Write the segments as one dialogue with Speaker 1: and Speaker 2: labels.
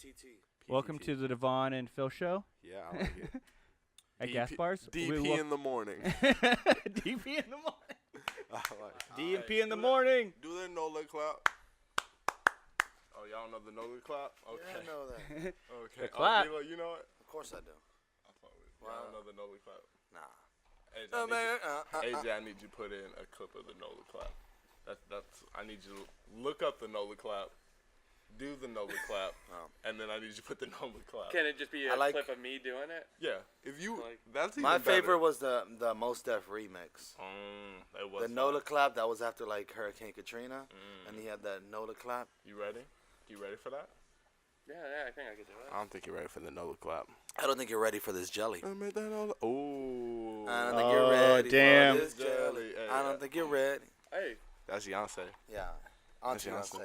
Speaker 1: PTT.
Speaker 2: Welcome to the Devon and Phil show.
Speaker 3: Yeah, I like it.
Speaker 2: At Gas Bars.
Speaker 3: DP in the morning.
Speaker 2: DP in the morning.
Speaker 3: I like it.
Speaker 2: DP in the morning.
Speaker 3: Do the Nola clap. Oh, y'all know the Nola clap? Okay.
Speaker 1: Yeah, I know that.
Speaker 3: Okay.
Speaker 2: The clap.
Speaker 3: D-Lo, you know it?
Speaker 1: Of course I do.
Speaker 3: I thought y'all don't know the Nola clap.
Speaker 1: Nah.
Speaker 3: AJ, I need you to put in a clip of the Nola clap. That's. I need you to look up the Nola clap. Do the Nola clap, and then I need you to put the Nola clap.
Speaker 4: Can it just be a clip of me doing it?
Speaker 3: Yeah, if you, that's even
Speaker 1: My
Speaker 3: better.
Speaker 1: favorite was the Mos Def remix.
Speaker 3: It was
Speaker 1: the Nola clap that was after like Hurricane Katrina, and he had that Nola clap.
Speaker 3: You ready? You ready for that?
Speaker 4: Yeah, I think I could do it.
Speaker 3: I don't think you're ready for the Nola clap.
Speaker 1: I don't think you're ready for this jelly.
Speaker 3: I made that Nola. Ooh.
Speaker 1: I don't think you're ready
Speaker 2: damn.
Speaker 1: for this jelly.
Speaker 3: Hey,
Speaker 1: I don't think you're ready.
Speaker 4: Hey.
Speaker 3: That's Beyonce.
Speaker 1: Yeah,
Speaker 3: That's
Speaker 1: Beyonce.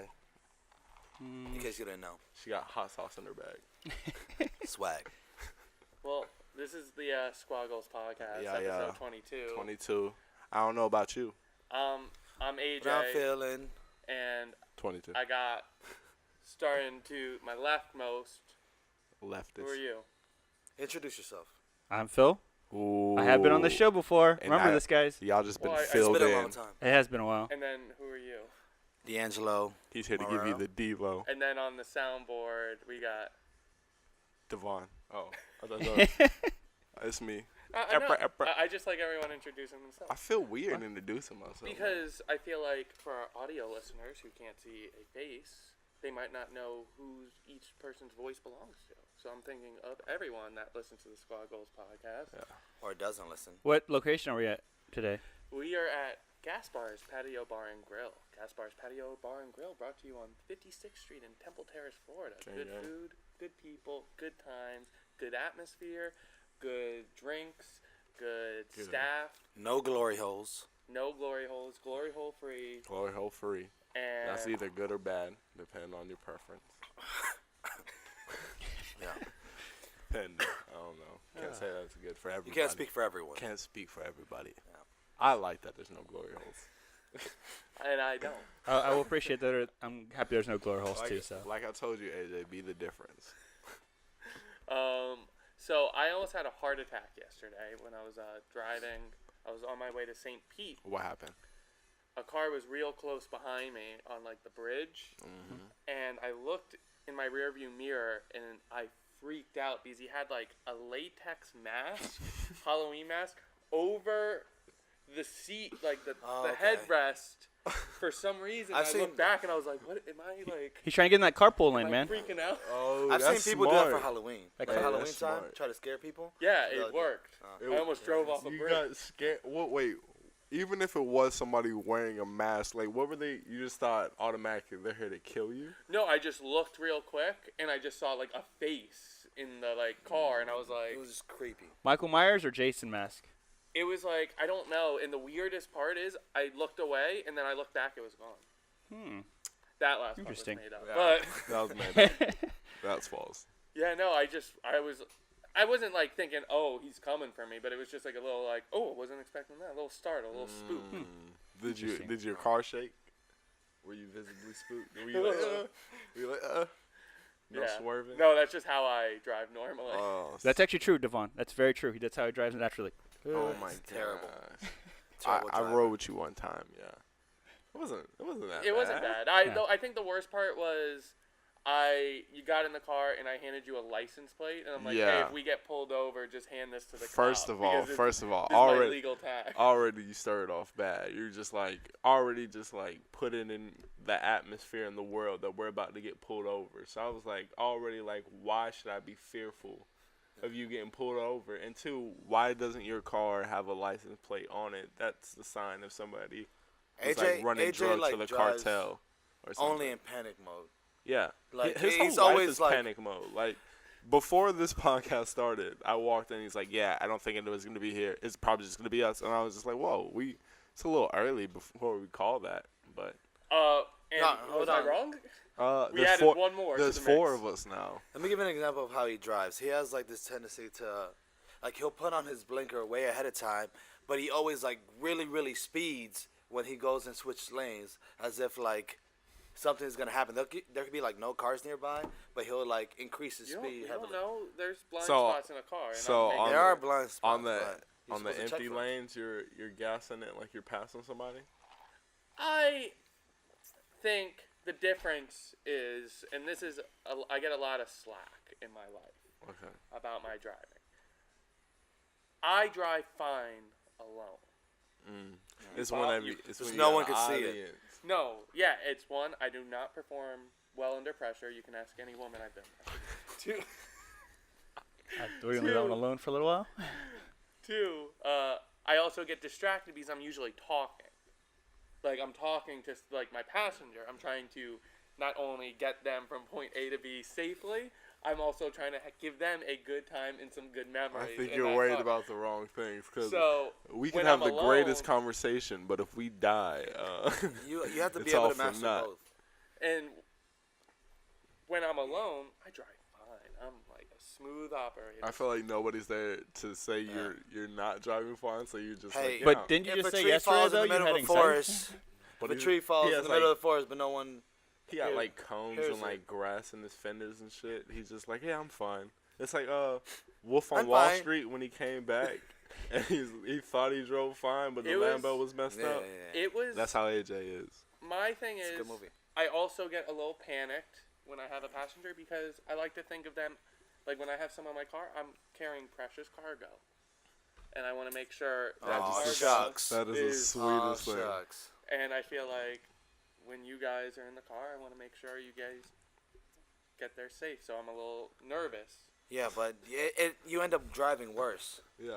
Speaker 1: In case you didn't know.
Speaker 3: She got hot sauce in her bag.
Speaker 1: Swag.
Speaker 4: Well, this is the Squaggles podcast,
Speaker 3: Yeah,
Speaker 4: episode 22.
Speaker 3: 22. I don't know about you.
Speaker 4: I'm AJ.
Speaker 1: What I'm feeling.
Speaker 4: And
Speaker 3: 22.
Speaker 4: I got starting to my leftmost.
Speaker 3: Leftist.
Speaker 4: Who are you?
Speaker 1: Introduce yourself.
Speaker 2: I'm Phil.
Speaker 3: Ooh.
Speaker 2: I have been on the show before.
Speaker 3: And
Speaker 2: Remember this, guys?
Speaker 3: Y'all just been
Speaker 1: It's
Speaker 3: filled
Speaker 1: been
Speaker 3: in.
Speaker 1: a long time.
Speaker 2: It has been a while.
Speaker 4: And then who are you?
Speaker 1: D'Angelo.
Speaker 3: He's here to give you the D-Lo.
Speaker 4: And then on the soundboard, we got...
Speaker 3: Devon. Oh. I thought it's me.
Speaker 4: I just like everyone introducing themselves.
Speaker 3: I feel weird introducing myself.
Speaker 4: Because I feel like for our audio listeners who can't see a face, they might not know who each person's voice belongs to. So I'm thinking of everyone that listens to the Squad Goals podcast.
Speaker 3: Yeah.
Speaker 1: Or doesn't listen.
Speaker 2: What location are we at today?
Speaker 4: We are at Gas Bar's Patio Bar and Grill. Gas Bar's Patio Bar and Grill brought to you on 56th Street in Temple Terrace, Florida. Good food, good people, good times, good atmosphere, good drinks, good staff.
Speaker 1: No glory holes.
Speaker 4: No glory holes. Glory hole free.
Speaker 3: Glory hole free.
Speaker 4: And
Speaker 3: that's either good or bad, depending on your preference.
Speaker 1: Yeah.
Speaker 3: Depending. I don't know. Can't say that's good for everybody.
Speaker 1: You can't speak for everyone.
Speaker 3: Can't speak for everybody.
Speaker 1: Yeah.
Speaker 3: I like that there's no glory holes.
Speaker 4: And I don't.
Speaker 2: I will appreciate that. I'm happy there's no glory holes too. So.
Speaker 3: Like I told you, AJ, be the difference.
Speaker 4: So I almost had a heart attack yesterday when I was driving. I was on my way to St. Pete.
Speaker 3: What happened?
Speaker 4: A car was real close behind me on like the bridge, and I looked in my rearview mirror and I freaked out because he had like a latex mask, Halloween mask, over the seat, like the headrest. For some reason, I looked back and I was like, "What am I like?"
Speaker 2: He's trying to get in that carpool lane, man.
Speaker 4: Freaking out.
Speaker 3: Oh,
Speaker 1: I've seen people do that for Halloween.
Speaker 2: Like
Speaker 1: for Halloween
Speaker 3: that's
Speaker 1: time,
Speaker 3: smart.
Speaker 1: try to scare people.
Speaker 4: Yeah, it worked. I almost drove off a
Speaker 3: You
Speaker 4: bridge.
Speaker 3: got scared. Wait. Even if it was somebody wearing a mask, like what were they? You just thought automatically they're here to kill you?
Speaker 4: No, I just looked real quick and I just saw like a face in the like car, and I was like,
Speaker 1: It was just creepy.
Speaker 2: Michael Myers or Jason mask?
Speaker 4: it was like, I don't know. And the weirdest part is I looked away and then I looked back, it was gone. That last part was
Speaker 2: Interesting.
Speaker 4: made up.
Speaker 3: Yeah.
Speaker 4: But
Speaker 3: That was made. That's false.
Speaker 4: yeah, no, I wasn't like thinking, oh, he's coming for me, but it was just like a little like, oh, I wasn't expecting that. A little startle, a little spook.
Speaker 3: Did your car shake? Were you visibly spooked? Were you like, no swerving?
Speaker 4: No, that's just how I drive normally.
Speaker 3: Oh,
Speaker 2: That's actually true, Devon. That's very true. That's how he drives naturally.
Speaker 3: oh my
Speaker 1: It's terrible.
Speaker 3: God. I
Speaker 1: driving.
Speaker 3: rode with you one time. Yeah. It wasn't that bad.
Speaker 4: It wasn't bad. I think the worst part was you got in the car and I handed you a license plate and I'm like, hey, if we get pulled over, just hand this to the cop.
Speaker 3: First of all,
Speaker 4: this is
Speaker 3: already
Speaker 4: my legal tag.
Speaker 3: Already you started off bad. You're just like putting in the atmosphere in the world that we're about to get pulled over. So I was like already like, why should I be fearful of you getting pulled over? And two, why doesn't your car have a license plate on it? That's the sign of somebody who's like running drugs for the cartel or something.
Speaker 1: Only in panic mode.
Speaker 3: Yeah,
Speaker 1: Like,
Speaker 3: his
Speaker 1: he's
Speaker 3: whole life
Speaker 1: always
Speaker 3: is
Speaker 1: like
Speaker 3: panic mode. Like before this podcast started, I walked in. He's like, "Yeah, I don't think anyone's gonna be here. It's probably just gonna be us." And I was just like, "Whoa, it's a little early before we call that." But
Speaker 4: was I wrong? We
Speaker 3: there's
Speaker 4: added one more.
Speaker 3: There's
Speaker 4: to the
Speaker 3: four
Speaker 4: mix.
Speaker 3: of us now.
Speaker 1: Let me give an example of how he drives. He has like this tendency to, like, he'll put on his blinker way ahead of time, but he always like really, really speeds when he goes and switch lanes, as if like something's gonna happen. There could be like no cars nearby, but he'll like increase his
Speaker 4: You
Speaker 1: speed
Speaker 4: don't
Speaker 1: heavily.
Speaker 4: know. There's blind
Speaker 3: So-
Speaker 4: spots in a car. And
Speaker 3: so
Speaker 4: I'm
Speaker 3: on
Speaker 1: There
Speaker 3: the-
Speaker 1: are blind spots
Speaker 3: on the
Speaker 1: but you're
Speaker 3: on the
Speaker 1: supposed to check
Speaker 3: empty
Speaker 1: for 'em.
Speaker 3: lanes, you're gassing it like you're passing somebody.
Speaker 4: I think the difference is, and this is, I get a lot of slack in my life
Speaker 3: Okay.
Speaker 4: about my driving. I drive fine alone.
Speaker 3: It's
Speaker 4: follow-
Speaker 3: when
Speaker 4: you-
Speaker 3: it's
Speaker 1: Just
Speaker 3: when
Speaker 1: no
Speaker 3: you
Speaker 1: one
Speaker 3: got
Speaker 1: can
Speaker 3: an
Speaker 1: see it.
Speaker 3: audience.
Speaker 4: No, yeah, it's one, I do not perform well under pressure. You can ask any woman I've been with. Two,
Speaker 2: We're gonna leave that one alone for a little while.
Speaker 4: two, I also get distracted because I'm usually talking. Like, I'm talking to, like, my passenger. I'm trying to not only get them from point A to B safely, I'm also trying to give them a good time and some good memories.
Speaker 3: I think
Speaker 4: in
Speaker 3: you're
Speaker 4: that
Speaker 3: worried
Speaker 4: car.
Speaker 3: about the wrong things because
Speaker 4: So,
Speaker 3: we can
Speaker 4: when
Speaker 3: have
Speaker 4: I'm
Speaker 3: the greatest
Speaker 4: alone-
Speaker 3: conversation, but if we die,
Speaker 1: You have to be
Speaker 3: It's
Speaker 1: able
Speaker 3: all
Speaker 1: to
Speaker 3: for
Speaker 1: master
Speaker 3: naught.
Speaker 1: both.
Speaker 4: And when I'm alone, I drive fine. I'm like a smooth operator.
Speaker 3: I feel like nobody's there to say you're not driving fine, so you just
Speaker 1: Hey,
Speaker 3: like,
Speaker 2: But
Speaker 3: yeah.
Speaker 2: didn't you
Speaker 1: If
Speaker 2: just
Speaker 1: a
Speaker 2: say
Speaker 1: tree
Speaker 2: yesterday
Speaker 1: falls
Speaker 2: though
Speaker 1: in the
Speaker 2: you
Speaker 1: middle
Speaker 2: had
Speaker 1: of a
Speaker 2: anxiety?
Speaker 1: forest,
Speaker 3: But
Speaker 1: if a
Speaker 3: he-
Speaker 1: tree falls
Speaker 3: he
Speaker 1: in
Speaker 3: has,
Speaker 1: the middle
Speaker 3: like-
Speaker 1: of the forest, but no one.
Speaker 3: He got
Speaker 1: Here-
Speaker 3: like cones
Speaker 1: here's
Speaker 3: and
Speaker 1: it.
Speaker 3: like grass in his fenders and shit. He's just like, yeah, I'm fine. It's like Wolf on
Speaker 1: I'm
Speaker 3: Wall
Speaker 1: fine.
Speaker 3: Street when he came back, and he thought he drove fine, but the
Speaker 4: It was-
Speaker 3: Lambo was messed
Speaker 1: Yeah,
Speaker 3: up.
Speaker 1: yeah.
Speaker 4: It was.
Speaker 3: That's how AJ is.
Speaker 4: My thing
Speaker 1: It's a
Speaker 4: is,
Speaker 1: good movie.
Speaker 4: I also get a little panicked when I have a passenger because I like to think of them, like when I have someone in my car, I'm carrying precious cargo, and I want to make sure that
Speaker 1: Aw,
Speaker 4: cargo
Speaker 1: shucks.
Speaker 3: That is the
Speaker 4: is.
Speaker 3: sweetest thing.
Speaker 1: Shucks.
Speaker 4: And I feel like when you guys are in the car, I want to make sure you guys get there safe. So I'm a little nervous.
Speaker 1: Yeah, but you end up driving worse.
Speaker 3: Yeah.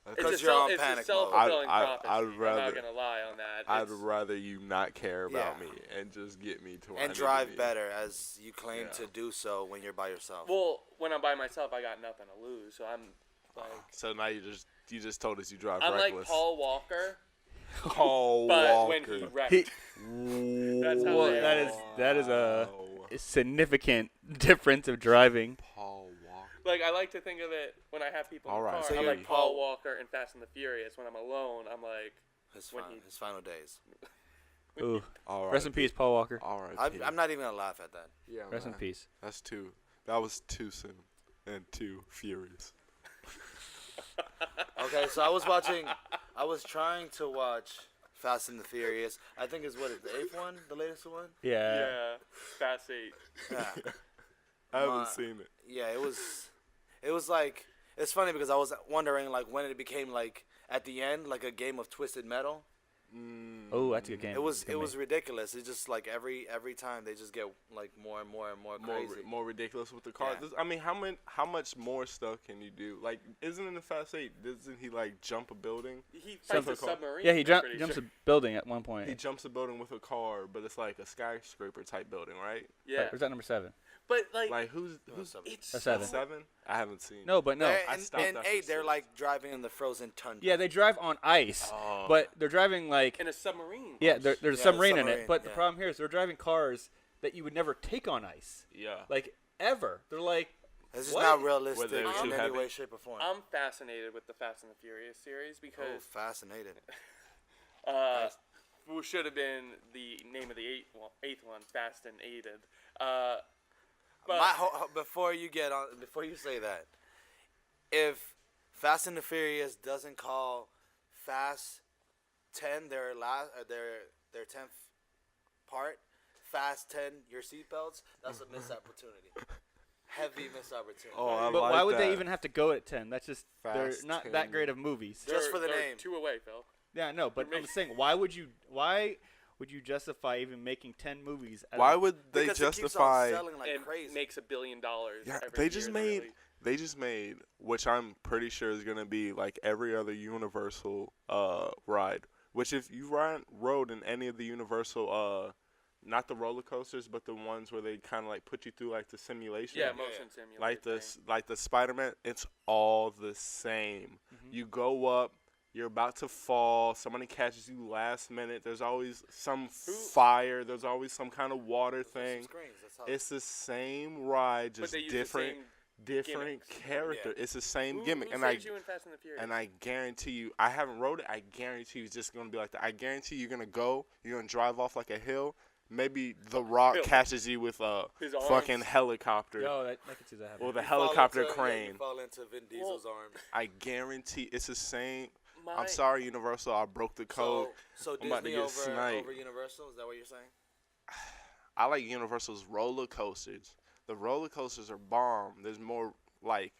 Speaker 3: I
Speaker 4: It's
Speaker 3: think-
Speaker 1: Because you're on
Speaker 4: it's
Speaker 1: panic
Speaker 4: a self-fulfilling
Speaker 3: I'd
Speaker 4: prophecy.
Speaker 3: I'd
Speaker 4: I'm
Speaker 3: rather-
Speaker 4: not gonna lie on that.
Speaker 3: I'd
Speaker 4: It's-
Speaker 3: rather you not care about
Speaker 1: Yeah.
Speaker 3: me and just get me to where I
Speaker 1: And
Speaker 3: need to
Speaker 1: drive
Speaker 3: be.
Speaker 1: better as you claim
Speaker 3: Yeah.
Speaker 1: to do so when you're by yourself.
Speaker 4: well, when I'm by myself, I got nothing to lose. So I'm like,
Speaker 3: So now you just told us you drive
Speaker 4: I'm like
Speaker 3: reckless.
Speaker 4: Paul Walker,
Speaker 3: Paul
Speaker 4: but
Speaker 3: Walker.
Speaker 4: when he wrecked.
Speaker 2: He-
Speaker 4: That's how
Speaker 2: Well,
Speaker 4: they
Speaker 2: that is a
Speaker 3: Wow.
Speaker 2: significant difference of driving.
Speaker 3: Paul Walker.
Speaker 4: Like, I like to think of it when I have people in
Speaker 3: All
Speaker 4: the
Speaker 3: right,
Speaker 4: car.
Speaker 3: so
Speaker 4: I'm
Speaker 3: you're
Speaker 4: like Paul Walker in Fast and the Furious. When I'm alone, I'm like,
Speaker 1: his,
Speaker 4: when
Speaker 1: his final days.
Speaker 2: Ooh.
Speaker 3: All right.
Speaker 2: Rest in peace, Paul Walker.
Speaker 3: All right.
Speaker 1: I'm not even gonna laugh at that.
Speaker 3: Yeah,
Speaker 2: Rest in
Speaker 3: man.
Speaker 2: peace.
Speaker 3: That's too. That was too soon and too furious.
Speaker 1: Okay, so I was trying to watch Fast and the Furious. I think it's what is the 8th one, the latest one.
Speaker 2: Yeah.
Speaker 4: yeah, Fast 8.
Speaker 1: Yeah,
Speaker 3: I haven't
Speaker 1: My-
Speaker 3: seen it.
Speaker 1: yeah. It was like it's funny because I was wondering like when it became like at the end like a game of Twisted Metal.
Speaker 2: Oh, that's a good game.
Speaker 1: It was
Speaker 2: Good game.
Speaker 1: ridiculous. It's just like every time they just get like more and more and more crazy.
Speaker 3: More ridiculous with the car.
Speaker 1: Yeah.
Speaker 3: I mean, how much more stuff can you do? Like, isn't in the Fast 8? Doesn't he like jump a building?
Speaker 4: He fights a
Speaker 3: Jump a car.
Speaker 4: submarine.
Speaker 2: Yeah, he
Speaker 4: I'm pretty
Speaker 2: jumps
Speaker 4: sure.
Speaker 2: a building at one point.
Speaker 3: He jumps a building with a car, but it's like a skyscraper type building, right?
Speaker 4: Yeah,
Speaker 2: Where's that number 7?
Speaker 4: but like,
Speaker 3: Like who's
Speaker 1: something.
Speaker 4: it's
Speaker 2: That's
Speaker 4: so-
Speaker 2: 7.
Speaker 3: 7? I haven't seen.
Speaker 2: No, but no.
Speaker 1: They're-
Speaker 3: I
Speaker 1: and,
Speaker 3: stopped
Speaker 1: and
Speaker 3: after
Speaker 1: 8, they're
Speaker 3: 6.
Speaker 1: like driving in the frozen tundra.
Speaker 2: Yeah, they drive on ice,
Speaker 3: Oh.
Speaker 2: but they're driving like
Speaker 4: in a submarine.
Speaker 2: yeah, there's a
Speaker 1: Yeah,
Speaker 2: submarine in
Speaker 1: submarine,
Speaker 2: it. But the
Speaker 1: yeah.
Speaker 2: problem here is they're driving cars that you would never take on ice,
Speaker 3: Yeah.
Speaker 2: like ever. They're like,
Speaker 1: It's just
Speaker 2: What?
Speaker 1: not realistic
Speaker 3: Were they
Speaker 1: in
Speaker 3: too
Speaker 1: any
Speaker 3: heavy?
Speaker 1: way, shape, or form.
Speaker 4: I'm fascinated with the Fast and the Furious series
Speaker 1: Oh,
Speaker 4: because
Speaker 1: fascinated.
Speaker 4: who should have been the name of the eighth one, Fast and Aided. But
Speaker 1: Before you say that, if Fast and the Furious doesn't call Fast 10 their 10th part, Fast 10 your seatbelts, that's a missed opportunity. Heavy missed opportunity.
Speaker 3: Oh, I
Speaker 2: but
Speaker 3: like
Speaker 2: why would they
Speaker 3: that.
Speaker 2: even have to go at 10? That's just they're
Speaker 3: Fast
Speaker 2: not
Speaker 3: 10.
Speaker 2: that great of movies.
Speaker 1: Just for the
Speaker 4: they're
Speaker 1: name.
Speaker 4: 2 away, Phil.
Speaker 2: Yeah, no, but I'm saying why would you justify even making 10 movies?
Speaker 3: Why would they
Speaker 1: Because it keeps on
Speaker 3: justify?
Speaker 1: selling like
Speaker 4: It
Speaker 1: crazy.
Speaker 4: makes $1 billion.
Speaker 3: Yeah,
Speaker 4: every
Speaker 3: they
Speaker 4: year
Speaker 3: just
Speaker 4: they
Speaker 3: made.
Speaker 4: release.
Speaker 3: They just made, which I'm pretty sure is gonna be like every other Universal ride. Which if you rode in any of the Universal, not the roller coasters, but the ones where they kind of like put you through like the simulation.
Speaker 4: Yeah, motion simulator.
Speaker 3: Like
Speaker 4: thing.
Speaker 3: this, like the Spider-Man, it's all the same. You go up, you're about to fall, somebody catches you last minute. There's always some fire. There's always some kind of water thing.
Speaker 1: Screens, that's how
Speaker 3: It's the same ride,
Speaker 4: But
Speaker 3: just
Speaker 4: they use
Speaker 3: different,
Speaker 4: the same
Speaker 3: different
Speaker 4: gimmicks.
Speaker 3: character.
Speaker 1: Yeah.
Speaker 3: It's the same
Speaker 4: Who,
Speaker 3: gimmick,
Speaker 4: who
Speaker 3: and
Speaker 4: saves you in Fast and the Furious?
Speaker 3: I guarantee you, I haven't rode it. I guarantee you, it's just gonna be like that. I guarantee you're gonna go, you're gonna drive off like a hill. maybe The Rock
Speaker 4: Bill.
Speaker 3: catches you with a
Speaker 4: His
Speaker 3: fucking
Speaker 4: arms.
Speaker 3: helicopter.
Speaker 2: Yo, I can see that happening.
Speaker 3: Or the
Speaker 1: You fall
Speaker 3: helicopter
Speaker 1: into-
Speaker 3: crane.
Speaker 1: you fall into Vin Diesel's arms.
Speaker 3: I guarantee it's the same.
Speaker 4: My,
Speaker 3: I'm sorry, Universal. I broke the code.
Speaker 1: So
Speaker 3: I'm about to
Speaker 1: Disney
Speaker 3: get
Speaker 1: over
Speaker 3: sniped.
Speaker 1: Universal? Is that what you're saying?
Speaker 3: I like Universal's roller coasters. The roller coasters are bomb. There's more like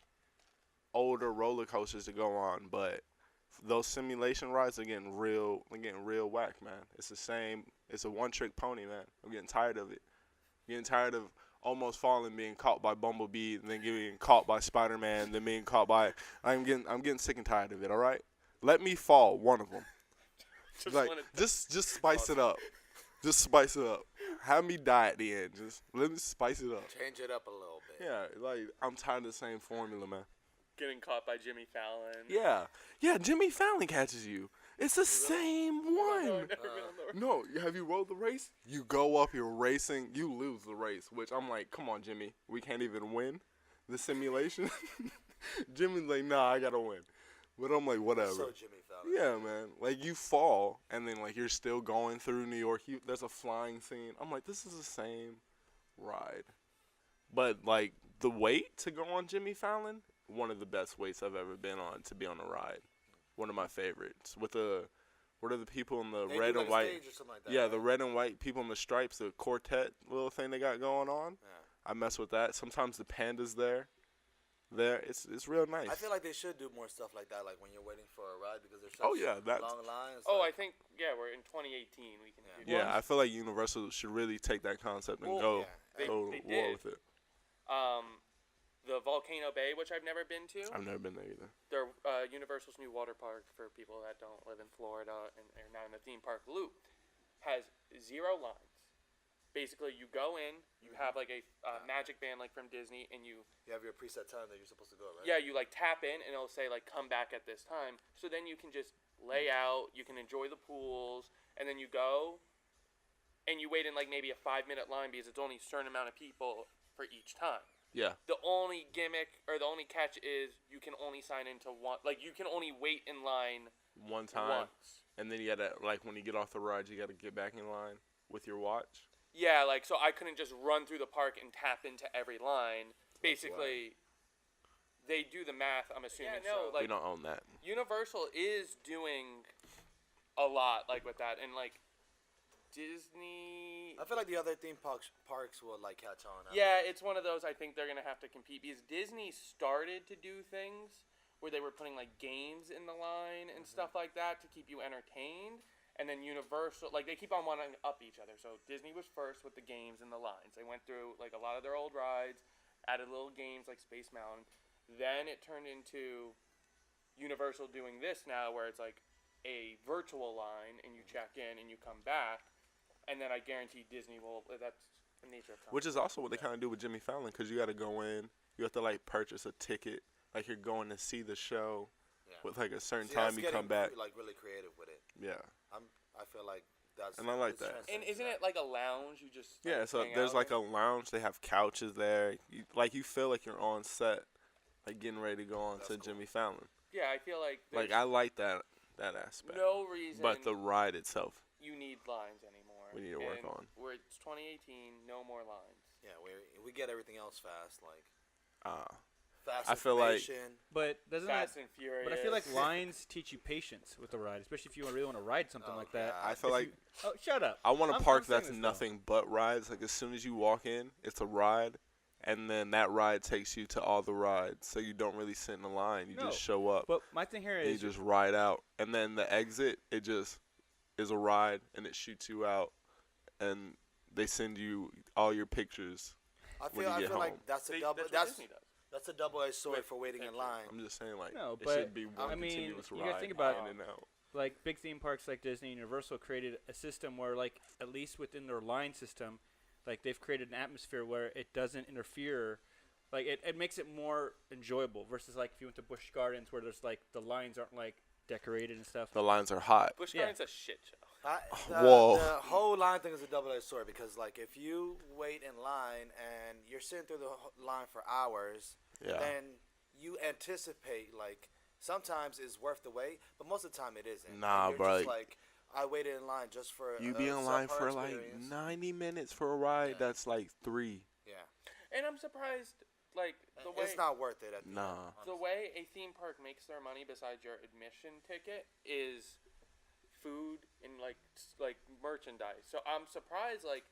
Speaker 3: older roller coasters to go on, but those simulation rides are getting real. They're getting real whack, man. It's the same. It's a one-trick pony, man. I'm getting tired of it. Getting tired of almost falling, being caught by Bumblebee, and then getting caught by Spider-Man, then being caught by. I'm getting sick and tired of it. All right, let me fall one of them.
Speaker 4: just
Speaker 3: Like
Speaker 4: wanted-
Speaker 3: just spice it up. Just spice it up. Have me die at the end. Just let me spice it up.
Speaker 1: Change it up a little bit.
Speaker 3: Yeah, like I'm tired of the same formula, man.
Speaker 4: getting caught by Jimmy Fallon.
Speaker 3: Yeah. Jimmy Fallon catches you. It's the same one. No, have you rolled the race? You go up, you're racing, you lose the race. Which I'm like, come on, Jimmy, we can't even win the simulation. Jimmy's like, nah, I gotta win. But I'm like, whatever.
Speaker 1: So Jimmy Fallon.
Speaker 3: Yeah, man. Like, you fall, and then, like, you're still going through New York. There's a flying scene. I'm like, this is the same ride. But, like, the wait to go on Jimmy Fallon, one of the best waits I've ever been on to be on a ride. One of my favorites. What are the people in the
Speaker 1: They
Speaker 3: red
Speaker 1: do,
Speaker 3: and
Speaker 1: like, a
Speaker 3: white?
Speaker 1: stage or something like that,
Speaker 3: Yeah,
Speaker 1: right?
Speaker 3: the red and white people in the stripes, the quartet little thing they got going on.
Speaker 1: Yeah.
Speaker 3: I mess with that. Sometimes the panda's there. It's real nice.
Speaker 1: I feel like they should do more stuff like that, like when you're waiting for a ride because there's such
Speaker 3: Oh, yeah, that's-
Speaker 1: long lines.
Speaker 4: Oh, I
Speaker 1: like,
Speaker 4: think we're in 2018. We can
Speaker 1: Yeah.
Speaker 4: do
Speaker 3: Yeah,
Speaker 4: that.
Speaker 3: I feel like Universal should really take that concept and
Speaker 1: Well,
Speaker 3: go
Speaker 1: yeah.
Speaker 4: They
Speaker 3: to war
Speaker 4: did.
Speaker 3: with it.
Speaker 4: The Volcano Bay, which I've never been to.
Speaker 3: I've never been there either.
Speaker 4: They're Universal's new water park for people that don't live in Florida and are not in the theme park loop. Has 0 lines. Basically, you go in, you have like a magic band like from Disney, and you
Speaker 1: have your preset time that you're supposed to go, right?
Speaker 4: you like tap in, and it'll say like come back at this time. So then you can just lay out, you can enjoy the pools, and then you go, and you wait in like maybe a 5-minute line because it's only a certain amount of people for each time.
Speaker 3: Yeah.
Speaker 4: The only gimmick or the only catch is you can only sign into one. Like you can only wait in line
Speaker 3: One time.
Speaker 4: once.
Speaker 3: And then you gotta, like, when you get off the ride, you gotta get back in line with your watch.
Speaker 4: Yeah, like so I couldn't just run through the park and tap into every line. Basically, they do the math. I'm assuming.
Speaker 3: We
Speaker 4: Like
Speaker 3: don't own that.
Speaker 4: Universal is doing a lot like with that, and like Disney.
Speaker 1: I feel like the other theme parks will like catch on.
Speaker 4: Yeah, it's one of those. I think they're gonna have to compete because Disney started to do things where they were putting like games in the line and stuff like that to keep you entertained. And then Universal, like they keep on wanting to up each other. So Disney was first with the games and the lines. They went through like a lot of their old rides, added little games like Space Mountain. Then it turned into Universal doing this now, where it's like a virtual line and you check in and you come back. And then I guarantee Disney will. That's the nature of
Speaker 3: Which is also what they kind of do with Jimmy Fallon, because you gotta go in, you have to like purchase a ticket, like you're going to see the show.
Speaker 1: Yeah.
Speaker 3: With like a certain
Speaker 1: See,
Speaker 3: time
Speaker 1: that's
Speaker 3: you
Speaker 1: getting
Speaker 3: come back.
Speaker 1: like really creative with it.
Speaker 3: Yeah.
Speaker 1: I feel like that's.
Speaker 3: And I like
Speaker 1: it's
Speaker 3: that.
Speaker 4: And
Speaker 1: transcends
Speaker 4: isn't
Speaker 1: that.
Speaker 4: it like a lounge? You just
Speaker 3: Yeah, so
Speaker 4: hang
Speaker 3: there's
Speaker 4: out
Speaker 3: like
Speaker 4: in?
Speaker 3: a lounge. They have couches there. You feel like you're on set, like getting ready to go on to
Speaker 1: That's cool.
Speaker 3: Jimmy Fallon.
Speaker 4: Yeah, I feel like
Speaker 3: Like
Speaker 4: there's
Speaker 3: I like that aspect.
Speaker 4: no reason.
Speaker 3: But the ride itself,
Speaker 4: you need lines anymore.
Speaker 3: We need to work
Speaker 4: And
Speaker 3: on.
Speaker 4: It's 2018, no more lines.
Speaker 1: Yeah, we get everything else fast, like
Speaker 3: uh,
Speaker 1: fast.
Speaker 3: I feel like-
Speaker 1: information.
Speaker 2: But doesn't
Speaker 4: Fast
Speaker 2: that?
Speaker 4: and Furious.
Speaker 2: But I feel like lines teach you patience with the ride, especially if you really want to ride something
Speaker 1: Oh,
Speaker 2: like that.
Speaker 1: yeah.
Speaker 3: I feel
Speaker 2: If
Speaker 3: like
Speaker 2: you- oh, shut up!
Speaker 3: I want a
Speaker 2: I'm
Speaker 3: park
Speaker 2: saying
Speaker 3: that's
Speaker 2: this, though.
Speaker 3: nothing but rides. Like as soon as you walk in, it's a ride, and then that ride takes you to all the rides. So you don't really sit in a line. You
Speaker 2: No.
Speaker 3: just show up.
Speaker 2: But my thing here
Speaker 3: And you
Speaker 2: is,
Speaker 3: just ride out, and then the exit, it just is a ride, and it shoots you out, and they send you all your pictures.
Speaker 1: I
Speaker 3: when
Speaker 1: feel
Speaker 3: you get home.
Speaker 1: like that's a
Speaker 4: They-
Speaker 1: double.
Speaker 4: that's what
Speaker 1: That's
Speaker 4: Disney does.
Speaker 1: that's a double-edged sword
Speaker 4: With
Speaker 1: for waiting in
Speaker 4: pictures.
Speaker 1: line.
Speaker 3: I'm just saying, like,
Speaker 2: No,
Speaker 3: it
Speaker 2: but,
Speaker 3: should be one
Speaker 2: I mean,
Speaker 3: continuous
Speaker 2: you
Speaker 3: ride.
Speaker 2: gotta think about-
Speaker 3: in and out.
Speaker 2: like big theme parks like Disney and Universal created a system where, like, at least within their line system, like they've created an atmosphere where it doesn't interfere. Like it makes it more enjoyable versus like if you went to Busch Gardens where there's like the lines aren't like decorated and stuff.
Speaker 3: The lines are hot.
Speaker 4: Busch
Speaker 2: Yeah.
Speaker 4: Gardens a shit show.
Speaker 3: Whoa.
Speaker 1: The whole line thing is a double-edged sword because, like, if you wait in line and you're sitting through the line for hours,
Speaker 3: Yeah.
Speaker 1: then you anticipate, like, sometimes it's worth the wait, but most of the time it isn't.
Speaker 3: Nah,
Speaker 1: and you're
Speaker 3: bro,
Speaker 1: just
Speaker 3: like-
Speaker 1: like, I waited in line just for
Speaker 3: You be in line for
Speaker 1: subpar
Speaker 3: like
Speaker 1: experience.
Speaker 3: 90 minutes for a ride.
Speaker 1: Yeah.
Speaker 3: That's like 3.
Speaker 1: Yeah,
Speaker 4: And I'm surprised, like the way
Speaker 1: it's not worth it. At the
Speaker 3: Nah.
Speaker 1: end,
Speaker 4: the
Speaker 1: honestly.
Speaker 4: way a theme park makes their money besides your admission ticket is food and like merchandise. So I'm surprised like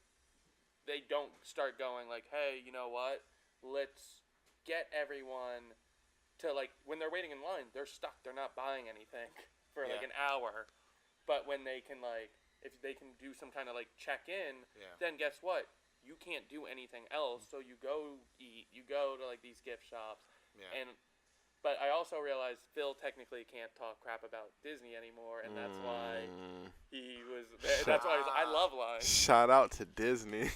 Speaker 4: they don't start going like, hey, you know what? Let's get everyone to like when they're waiting in line, they're stuck. They're not buying anything for like
Speaker 1: Yeah.
Speaker 4: an hour. But when they can like if they can do some kind of like check in,
Speaker 1: Yeah.
Speaker 4: then guess what? You can't do anything else. So you go eat. You go to like these gift shops.
Speaker 1: Yeah.
Speaker 4: And but I also realized Phil technically can't talk crap about Disney anymore, and that's why he was. That's why I love Line
Speaker 3: Shout out to Disney.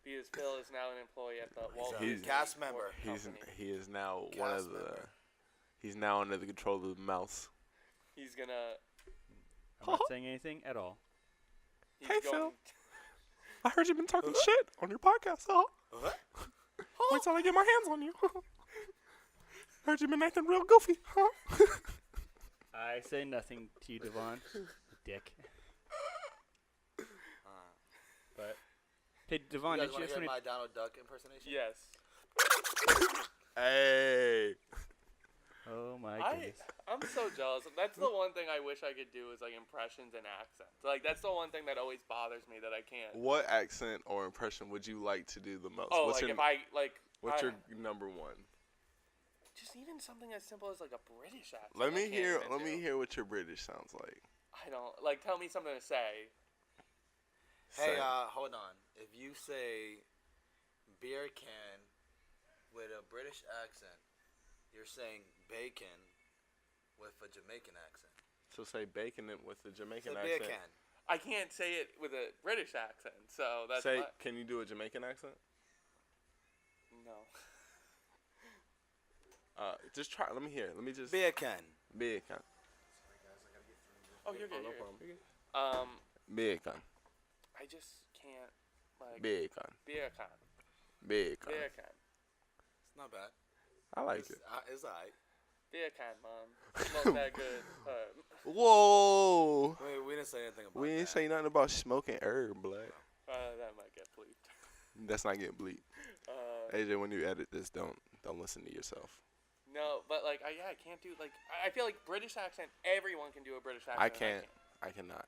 Speaker 4: because Phil is now an employee at the Walt
Speaker 1: a
Speaker 4: Disney
Speaker 1: cast
Speaker 4: Company.
Speaker 1: member.
Speaker 3: He is now one
Speaker 1: Cast
Speaker 3: of the.
Speaker 1: member.
Speaker 3: He's now under the control of the mouse.
Speaker 4: He's gonna.
Speaker 2: I'm not saying anything at all.
Speaker 4: He's
Speaker 3: Hey,
Speaker 4: going,
Speaker 3: Phil. I heard you've been talking shit on your podcast, huh?
Speaker 1: What?
Speaker 3: Wait till I get my hands on you. Heard you've been acting real goofy, huh?
Speaker 2: I say nothing to you, Devon. Dick. But hey, Devon,
Speaker 1: You
Speaker 2: did
Speaker 1: guys
Speaker 2: you
Speaker 1: want
Speaker 2: have
Speaker 1: to hear
Speaker 2: any?
Speaker 1: my Donald Duck impersonation?
Speaker 4: Yes.
Speaker 3: Hey.
Speaker 2: Oh my
Speaker 4: I'm
Speaker 2: goodness.
Speaker 4: so jealous. That's the one thing I wish I could do is like impressions and accents. Like that's the one thing that always bothers me that I can't.
Speaker 3: What accent or impression would you like to do the most?
Speaker 4: Oh,
Speaker 3: what's
Speaker 4: like
Speaker 3: your,
Speaker 4: if I like.
Speaker 3: what's
Speaker 4: I,
Speaker 3: your number one?
Speaker 4: Just even something as simple as like a British accent.
Speaker 3: Let
Speaker 4: I
Speaker 3: me
Speaker 4: can't
Speaker 3: hear.
Speaker 4: even
Speaker 3: Let
Speaker 4: do.
Speaker 3: me hear what your British sounds like.
Speaker 4: I don't like. Tell me something to say.
Speaker 1: Hey,
Speaker 3: Say.
Speaker 1: hold on. If you say beer can with a British accent, you're saying bacon with a Jamaican accent.
Speaker 3: So say bacon it with the
Speaker 1: It's
Speaker 3: Jamaican
Speaker 1: a beer
Speaker 3: accent.
Speaker 1: can.
Speaker 4: I can't say it with a British accent, so that's
Speaker 3: Say,
Speaker 4: why-
Speaker 3: can you do a Jamaican accent?
Speaker 4: no.
Speaker 3: Just try. Let me hear. Let me just.
Speaker 1: Beer can.
Speaker 3: Bacon.
Speaker 4: Oh, you're good.
Speaker 3: no
Speaker 4: You're
Speaker 3: problem.
Speaker 4: good.
Speaker 3: Bacon.
Speaker 4: I just can't like
Speaker 3: Bacon.
Speaker 4: beer can.
Speaker 3: Bacon.
Speaker 4: Beer can.
Speaker 1: It's not bad.
Speaker 3: I like
Speaker 1: It's,
Speaker 3: it.
Speaker 1: it's alright.
Speaker 4: Beer can, mom. Smoke that good.
Speaker 3: Whoa.
Speaker 1: We didn't say anything about
Speaker 3: We
Speaker 1: that.
Speaker 3: ain't say nothing about smoking herb, blood.
Speaker 4: That might get bleeped.
Speaker 3: That's not getting bleep. AJ, when you edit this, don't listen to yourself.
Speaker 4: No, but like I can't do like I feel like British accent. Everyone can do a British accent.
Speaker 3: I
Speaker 4: and
Speaker 3: can't. I cannot.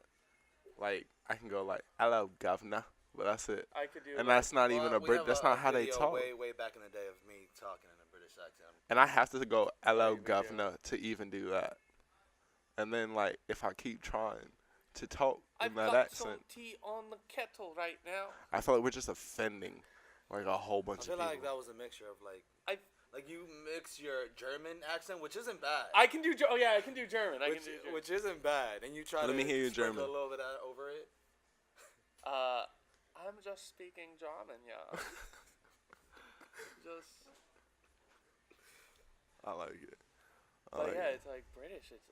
Speaker 3: Like I can go like, "Hello, governor," but that's it.
Speaker 4: I could do.
Speaker 3: And
Speaker 4: like,
Speaker 3: that's not even a
Speaker 1: we
Speaker 3: Brit.
Speaker 1: have
Speaker 3: That's
Speaker 1: a
Speaker 3: not how they
Speaker 1: video
Speaker 3: talk.
Speaker 1: Way back in the day of me talking in a British accent.
Speaker 3: And I have to go, "Hello,
Speaker 4: we do.
Speaker 3: governor," to even do that. And then like if I keep trying to talk in
Speaker 4: I've
Speaker 3: that
Speaker 4: got some
Speaker 3: accent,
Speaker 4: tea on the kettle right now.
Speaker 3: I feel like we're just offending like a whole
Speaker 1: I
Speaker 3: bunch
Speaker 1: feel
Speaker 3: of people.
Speaker 1: like that was a mixture of like
Speaker 4: I
Speaker 1: you mix your German accent, which isn't bad.
Speaker 4: I can do. Oh yeah, I can do German. I can do German.
Speaker 1: which isn't bad, and you try
Speaker 3: Let
Speaker 1: to
Speaker 3: me hear your
Speaker 1: sprinkle
Speaker 3: German.
Speaker 1: a little bit over it.
Speaker 4: I'm just speaking German, yeah. Just.
Speaker 3: I like it. I
Speaker 4: But
Speaker 3: like
Speaker 4: yeah,
Speaker 3: it.
Speaker 4: it's like British. It's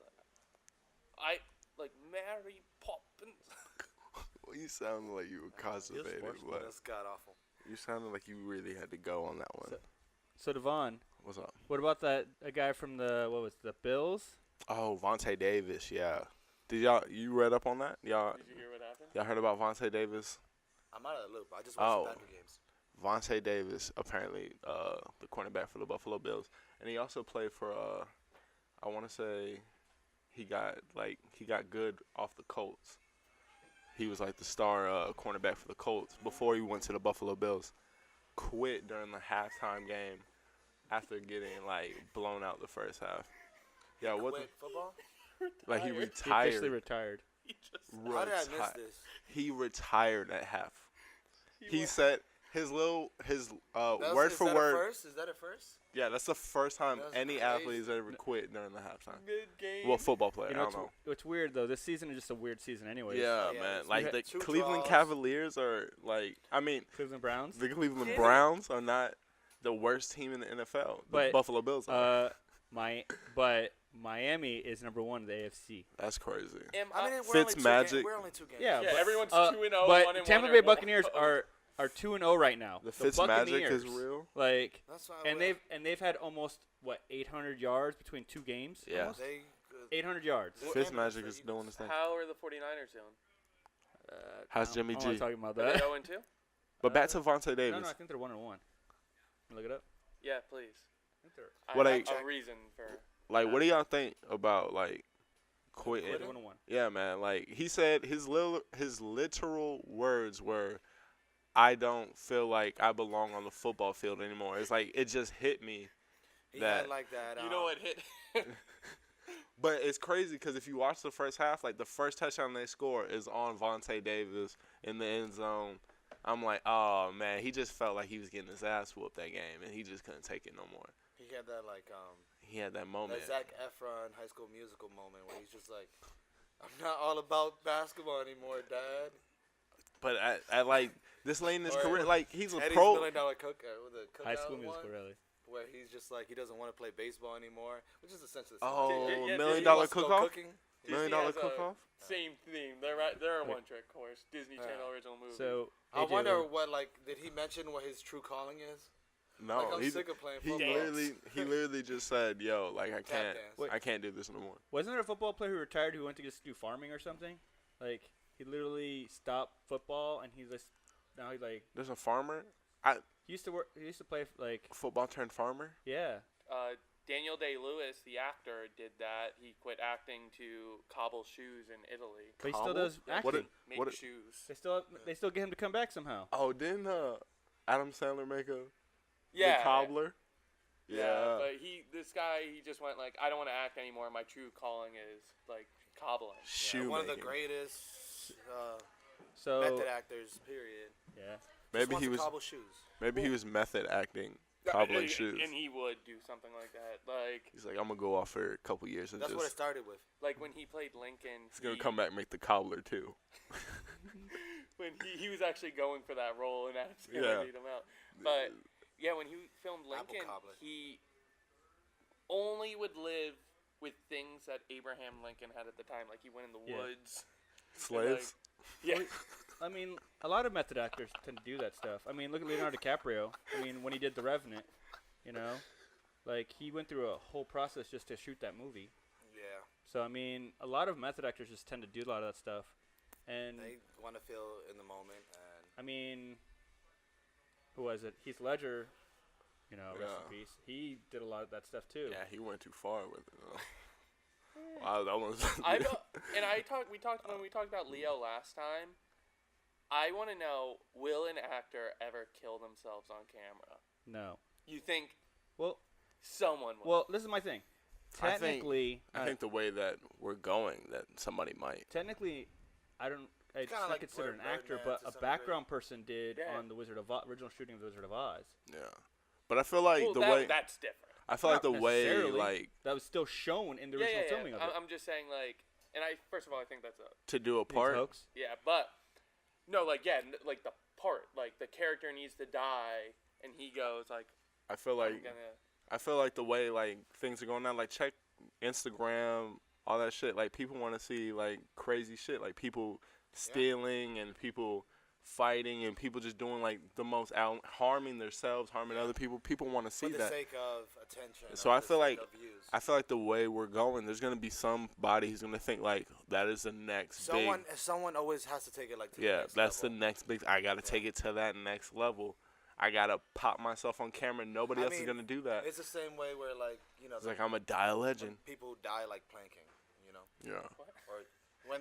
Speaker 4: like like Mary Poppins.
Speaker 3: Well, you sound like you were constipated, but
Speaker 1: That's god awful.
Speaker 3: you sounded like you really had to go on that one.
Speaker 2: So Devon,
Speaker 3: What's up?
Speaker 2: what about that a guy from the the Bills?
Speaker 3: Oh, Vontae Davis, yeah. Did you read up on that? Y'all
Speaker 4: Did you hear what happened?
Speaker 3: heard about Vontae Davis?
Speaker 1: I'm out of the loop. I just watched
Speaker 3: Oh.
Speaker 1: the Packer games.
Speaker 3: Vontae Davis, apparently the cornerback for the Buffalo Bills, and he also played for I want to say he got good off the Colts. He was like the star cornerback for the Colts before he went to the Buffalo Bills. Quit during the halftime game after getting like blown out the first half. Yeah, what?
Speaker 1: Quit football?
Speaker 3: Like he
Speaker 4: Retired.
Speaker 2: He
Speaker 3: retired.
Speaker 2: officially retired.
Speaker 4: He just.
Speaker 1: How did I miss
Speaker 3: Reti-
Speaker 1: this?
Speaker 3: He retired at half. He
Speaker 4: went-
Speaker 3: said his
Speaker 1: That's-
Speaker 3: word
Speaker 1: is
Speaker 3: for
Speaker 1: that
Speaker 3: word.
Speaker 1: A first? Is that a first?
Speaker 3: Yeah, that's the first time
Speaker 1: That's
Speaker 3: any
Speaker 1: crazy.
Speaker 3: athlete has ever quit during the halftime.
Speaker 4: Mid-game.
Speaker 3: Well, football player,
Speaker 2: You
Speaker 3: I
Speaker 2: know,
Speaker 3: don't know.
Speaker 2: what's weird though? This season is just a weird season, anyways.
Speaker 3: Yeah,
Speaker 1: Yeah,
Speaker 3: man.
Speaker 1: it's-
Speaker 3: Like
Speaker 2: we
Speaker 3: the
Speaker 1: had two
Speaker 3: Cleveland
Speaker 1: draws.
Speaker 3: Cavaliers are like, I mean,
Speaker 2: Cleveland Browns.
Speaker 3: the Cleveland
Speaker 4: Yeah.
Speaker 3: Browns are not the worst team in the NFL. The
Speaker 2: But,
Speaker 3: Buffalo Bills are.
Speaker 2: But Miami is #1 in the AFC.
Speaker 3: That's crazy.
Speaker 1: I mean,
Speaker 3: Fitzmagic.
Speaker 1: we're only two games.
Speaker 2: Yeah,
Speaker 4: Yeah,
Speaker 2: but,
Speaker 4: everyone's 2-0.
Speaker 2: But
Speaker 4: 1-1
Speaker 2: Tampa
Speaker 4: or
Speaker 2: Bay
Speaker 4: 1-0.
Speaker 2: Buccaneers are 2-0 right now.
Speaker 3: The Fitzmagic is
Speaker 2: Buccaneers,
Speaker 3: real.
Speaker 2: Like,
Speaker 1: That's why
Speaker 2: and they've had almost 800 yards between 2 games.
Speaker 3: Yeah.
Speaker 2: Almost?
Speaker 1: They
Speaker 2: 800 yards.
Speaker 1: Well,
Speaker 3: Fitzmagic
Speaker 1: and
Speaker 3: is
Speaker 1: the
Speaker 3: doing his thing.
Speaker 4: How are the 49ers doing?
Speaker 3: How's
Speaker 2: no,
Speaker 3: Jimmy
Speaker 2: I'm
Speaker 3: G?
Speaker 2: not talking about
Speaker 4: Are they
Speaker 2: that.
Speaker 4: 0-2?
Speaker 3: But back to Vontae Davis.
Speaker 2: No, I think they're 1-1. Look it up.
Speaker 4: Yeah, please.
Speaker 2: I think they're
Speaker 4: I
Speaker 3: What
Speaker 4: have
Speaker 3: they-
Speaker 4: a reason for.
Speaker 3: Like, what do y'all think about like quitting?
Speaker 2: they're 1-1.
Speaker 3: Yeah, man. Like he said, his literal words were, "I don't feel like I belong on the football field anymore." It's like it just hit me.
Speaker 1: He
Speaker 3: That-
Speaker 1: had like that.
Speaker 4: You know what hit?
Speaker 3: But it's crazy because if you watch the first half, like the first touchdown they score is on Vontae Davis in the end zone. I'm like, oh man, he just felt like he was getting his ass whooped that game, and he just couldn't take it no more.
Speaker 1: He had that like
Speaker 3: He had that moment.
Speaker 1: that Zac Efron High School Musical moment where he's just like, I'm not all about basketball anymore, Dad.
Speaker 3: But I like this late in his
Speaker 1: Or
Speaker 3: career, like he's a
Speaker 1: Eddie's
Speaker 3: pro.
Speaker 1: $1 Million with the
Speaker 2: High
Speaker 1: cookout
Speaker 2: School
Speaker 1: one,
Speaker 2: Musical, really.
Speaker 1: where he's just like he doesn't want to play baseball anymore, which is essentially the same
Speaker 3: Oh,
Speaker 1: thing.
Speaker 4: Yeah,
Speaker 3: $1 million
Speaker 1: He wants to go
Speaker 3: cook-off.
Speaker 1: cooking.
Speaker 4: Disney
Speaker 3: $1 million
Speaker 4: has a
Speaker 3: cook-off.
Speaker 4: Same theme. They're a
Speaker 2: Wait.
Speaker 4: one-trick course. Disney Channel original movie.
Speaker 2: So
Speaker 1: I
Speaker 2: AJ,
Speaker 1: wonder what did he mention what his true calling is?
Speaker 3: No,
Speaker 1: Like, I'm
Speaker 3: he
Speaker 1: sick of playing
Speaker 3: he
Speaker 1: football.
Speaker 3: literally just said, "Yo, like I can't,
Speaker 1: dance.
Speaker 3: I can't do this no more."
Speaker 2: wasn't there a football player who retired who went to just do farming or something? Like he literally stopped football and he's just now he's like
Speaker 3: There's a farmer,
Speaker 2: he used to work. He used to play like
Speaker 3: football turned farmer.
Speaker 2: yeah.
Speaker 4: Daniel Day-Lewis, the actor, did that. He quit acting to cobble shoes in Italy.
Speaker 2: But he still
Speaker 3: Cobble?
Speaker 2: does
Speaker 3: What
Speaker 2: acting.
Speaker 4: Make
Speaker 3: What it-
Speaker 4: shoes.
Speaker 2: They still get him to come back somehow.
Speaker 3: Oh, didn't Adam Sandler make a
Speaker 4: Yeah.
Speaker 3: the cobbler?
Speaker 4: Yeah, but this guy, he just went like, I don't want to act anymore. My true calling is like cobbling.
Speaker 3: Shoemaking.
Speaker 1: One of the greatest
Speaker 2: So
Speaker 1: method actors. Period.
Speaker 2: yeah.
Speaker 3: Maybe
Speaker 1: Just
Speaker 3: he
Speaker 1: wants
Speaker 3: was
Speaker 1: to cobble shoes.
Speaker 3: maybe he was method acting, cobbling shoes.
Speaker 4: And he would do something like that. Like
Speaker 3: He's like, I'm gonna go off for a couple years and
Speaker 1: That's what it
Speaker 3: just.
Speaker 1: started with.
Speaker 4: when he played Lincoln.
Speaker 3: He's gonna come back and make the cobbler too.
Speaker 4: When he was actually going for that role and Adam
Speaker 3: Yeah.
Speaker 4: Sandler beat him out. But yeah, when he filmed
Speaker 1: Apple
Speaker 4: Lincoln,
Speaker 1: cobbler.
Speaker 4: he only would live with things that Abraham Lincoln had at the time. Like he went in the
Speaker 2: Yeah.
Speaker 4: woods.
Speaker 3: Slaves.
Speaker 4: Yeah.
Speaker 2: I mean, a lot of method actors tend to do that stuff. I mean, look at Leonardo DiCaprio. I mean, when he did The Revenant, you know, like he went through a whole process just to shoot that movie.
Speaker 1: Yeah.
Speaker 2: So I mean, a lot of method actors just tend to do a lot of that stuff. And
Speaker 1: They want to feel in the moment, and
Speaker 2: I mean, who was it? Heath Ledger. You know, rest in
Speaker 3: Yeah.
Speaker 2: peace. He did a lot of that stuff too.
Speaker 3: Yeah, he went too far with it. Wow, that was.
Speaker 4: I don't, and we talked when we talked about Leo last time. I want to know, will an actor ever kill themselves on camera?
Speaker 2: No.
Speaker 4: You think
Speaker 2: Well,
Speaker 4: someone will?
Speaker 2: well, this is my thing.
Speaker 3: I think-
Speaker 2: Technically,
Speaker 3: I think the way that we're going, that somebody might.
Speaker 2: technically, I don't. It's
Speaker 1: kinda
Speaker 2: not
Speaker 1: like
Speaker 2: considered an actor,
Speaker 1: Birdman
Speaker 2: but
Speaker 1: to
Speaker 2: a
Speaker 1: some
Speaker 2: background person did
Speaker 4: Yeah.
Speaker 2: on the Wizard of Oz, original shooting of the Wizard of Oz.
Speaker 3: Yeah, but I feel like
Speaker 4: Well,
Speaker 3: the way
Speaker 4: that's different.
Speaker 3: I feel like the
Speaker 2: Not
Speaker 3: way
Speaker 2: necessarily.
Speaker 3: like
Speaker 2: That was still shown in the original filming of it.
Speaker 4: I'm just saying, like, and first of all, I think that's a
Speaker 3: to do a
Speaker 2: It's a
Speaker 3: part.
Speaker 2: hoax.
Speaker 4: yeah, but no, like like the part, like the character needs to die, and he goes like,
Speaker 3: I feel
Speaker 4: I'm
Speaker 3: like
Speaker 4: gonna.
Speaker 3: the way like things are going on. Like check Instagram, all that shit. Like people want to see like crazy shit, like people stealing and people fighting and people just doing like the most harming themselves, harming other people. People want to see
Speaker 1: for the
Speaker 3: that.
Speaker 1: sake of attention.
Speaker 3: So
Speaker 1: or
Speaker 3: I
Speaker 1: the
Speaker 3: feel
Speaker 1: sake
Speaker 3: like-
Speaker 1: of views.
Speaker 3: I feel like the way we're going, there's gonna be somebody who's gonna think like that is the next big.
Speaker 1: someone always has to take it like to the
Speaker 3: Yeah,
Speaker 1: next
Speaker 3: that's
Speaker 1: level.
Speaker 3: the next big. I gotta take it to that next level. I gotta pop myself on camera. Nobody
Speaker 1: I
Speaker 3: else is
Speaker 1: mean,
Speaker 3: gonna do that.
Speaker 1: It's the same way where like
Speaker 3: It's like I'm a die a
Speaker 1: when
Speaker 3: legend.
Speaker 1: people die like planking, you know,
Speaker 3: Yeah.
Speaker 1: or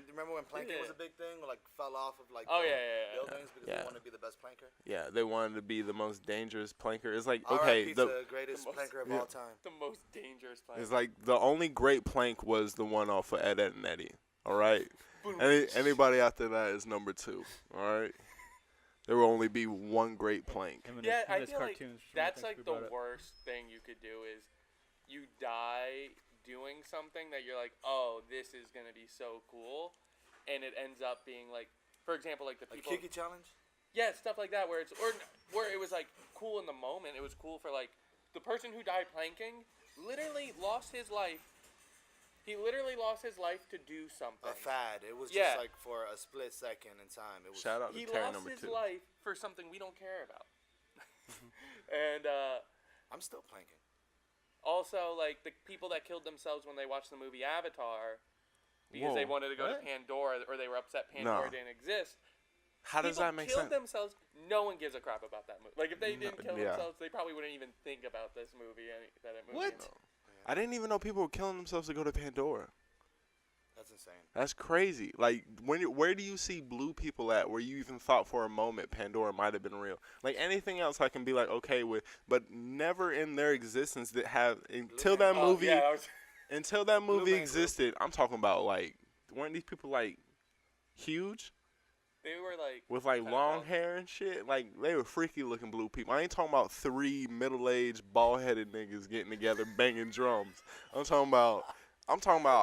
Speaker 1: remember when planking was a big thing, like fell off of like
Speaker 4: Oh,
Speaker 1: the
Speaker 4: yeah.
Speaker 1: buildings because
Speaker 3: Yeah.
Speaker 1: they want to be the best planker.
Speaker 3: Yeah, they wanted to be the most dangerous planker. It's like
Speaker 1: R.I.P.
Speaker 3: okay,
Speaker 1: to the greatest
Speaker 4: the most-
Speaker 1: planker of
Speaker 3: yeah.
Speaker 1: all time.
Speaker 4: The most dangerous player.
Speaker 3: it's like the only great plank was the one off of Ed, Edd and Eddie. All right, anybody after that is number 2. All right, there will only be one great plank.
Speaker 2: Him and
Speaker 4: Yeah,
Speaker 2: his, him
Speaker 4: I
Speaker 2: and his
Speaker 4: feel like
Speaker 2: cartoons.
Speaker 4: that's
Speaker 2: Thanks
Speaker 4: like
Speaker 2: for
Speaker 4: the
Speaker 2: brought it.
Speaker 4: worst thing you could do is you die doing something that you're like, oh, this is gonna be so cool, and it ends up being like, for example, like the
Speaker 1: Like
Speaker 4: people,
Speaker 1: Kiki challenge.
Speaker 4: yeah, stuff like that, where it's or where it was like cool in the moment. It was cool for like the person who died planking literally lost his life. He literally lost his life to do something.
Speaker 1: A fad. It was
Speaker 4: Yeah.
Speaker 1: just like for a split second in time. It was.
Speaker 3: Shout out to
Speaker 4: He
Speaker 3: Terry
Speaker 4: lost
Speaker 3: number
Speaker 4: his
Speaker 3: 2.
Speaker 4: life for something we don't care about. And
Speaker 1: I'm still planking.
Speaker 4: also, like the people that killed themselves when they watched the movie Avatar, because they
Speaker 3: Whoa,
Speaker 4: wanted to go
Speaker 2: what?
Speaker 4: to Pandora, or they were upset Pandora
Speaker 3: No.
Speaker 4: didn't exist.
Speaker 3: How does
Speaker 4: People
Speaker 3: that make
Speaker 4: killed
Speaker 3: sense?
Speaker 4: themselves. No one gives a crap about that movie. Like, if they didn't kill
Speaker 3: yeah.
Speaker 4: themselves, they probably wouldn't even think about this movie.
Speaker 2: What?
Speaker 3: No. I didn't even know people were killing themselves to go to Pandora.
Speaker 1: That's insane.
Speaker 3: That's crazy. Like, where do you see blue people at where you even thought for a moment Pandora might have been real? Like, anything else I can be, like, okay with, but never in their existence that have, until that movie,
Speaker 4: Yeah, that was,
Speaker 3: until that
Speaker 1: Blue
Speaker 3: movie
Speaker 1: Man Group.
Speaker 3: existed, I'm talking about, like, weren't these people, like, huge?
Speaker 4: they were like
Speaker 3: With, like,
Speaker 4: kinda
Speaker 3: long
Speaker 4: tall.
Speaker 3: hair and shit? Like, they were freaky looking blue people. I ain't talking about 3 middle-aged, bald-headed niggas getting together banging drums. I'm talking about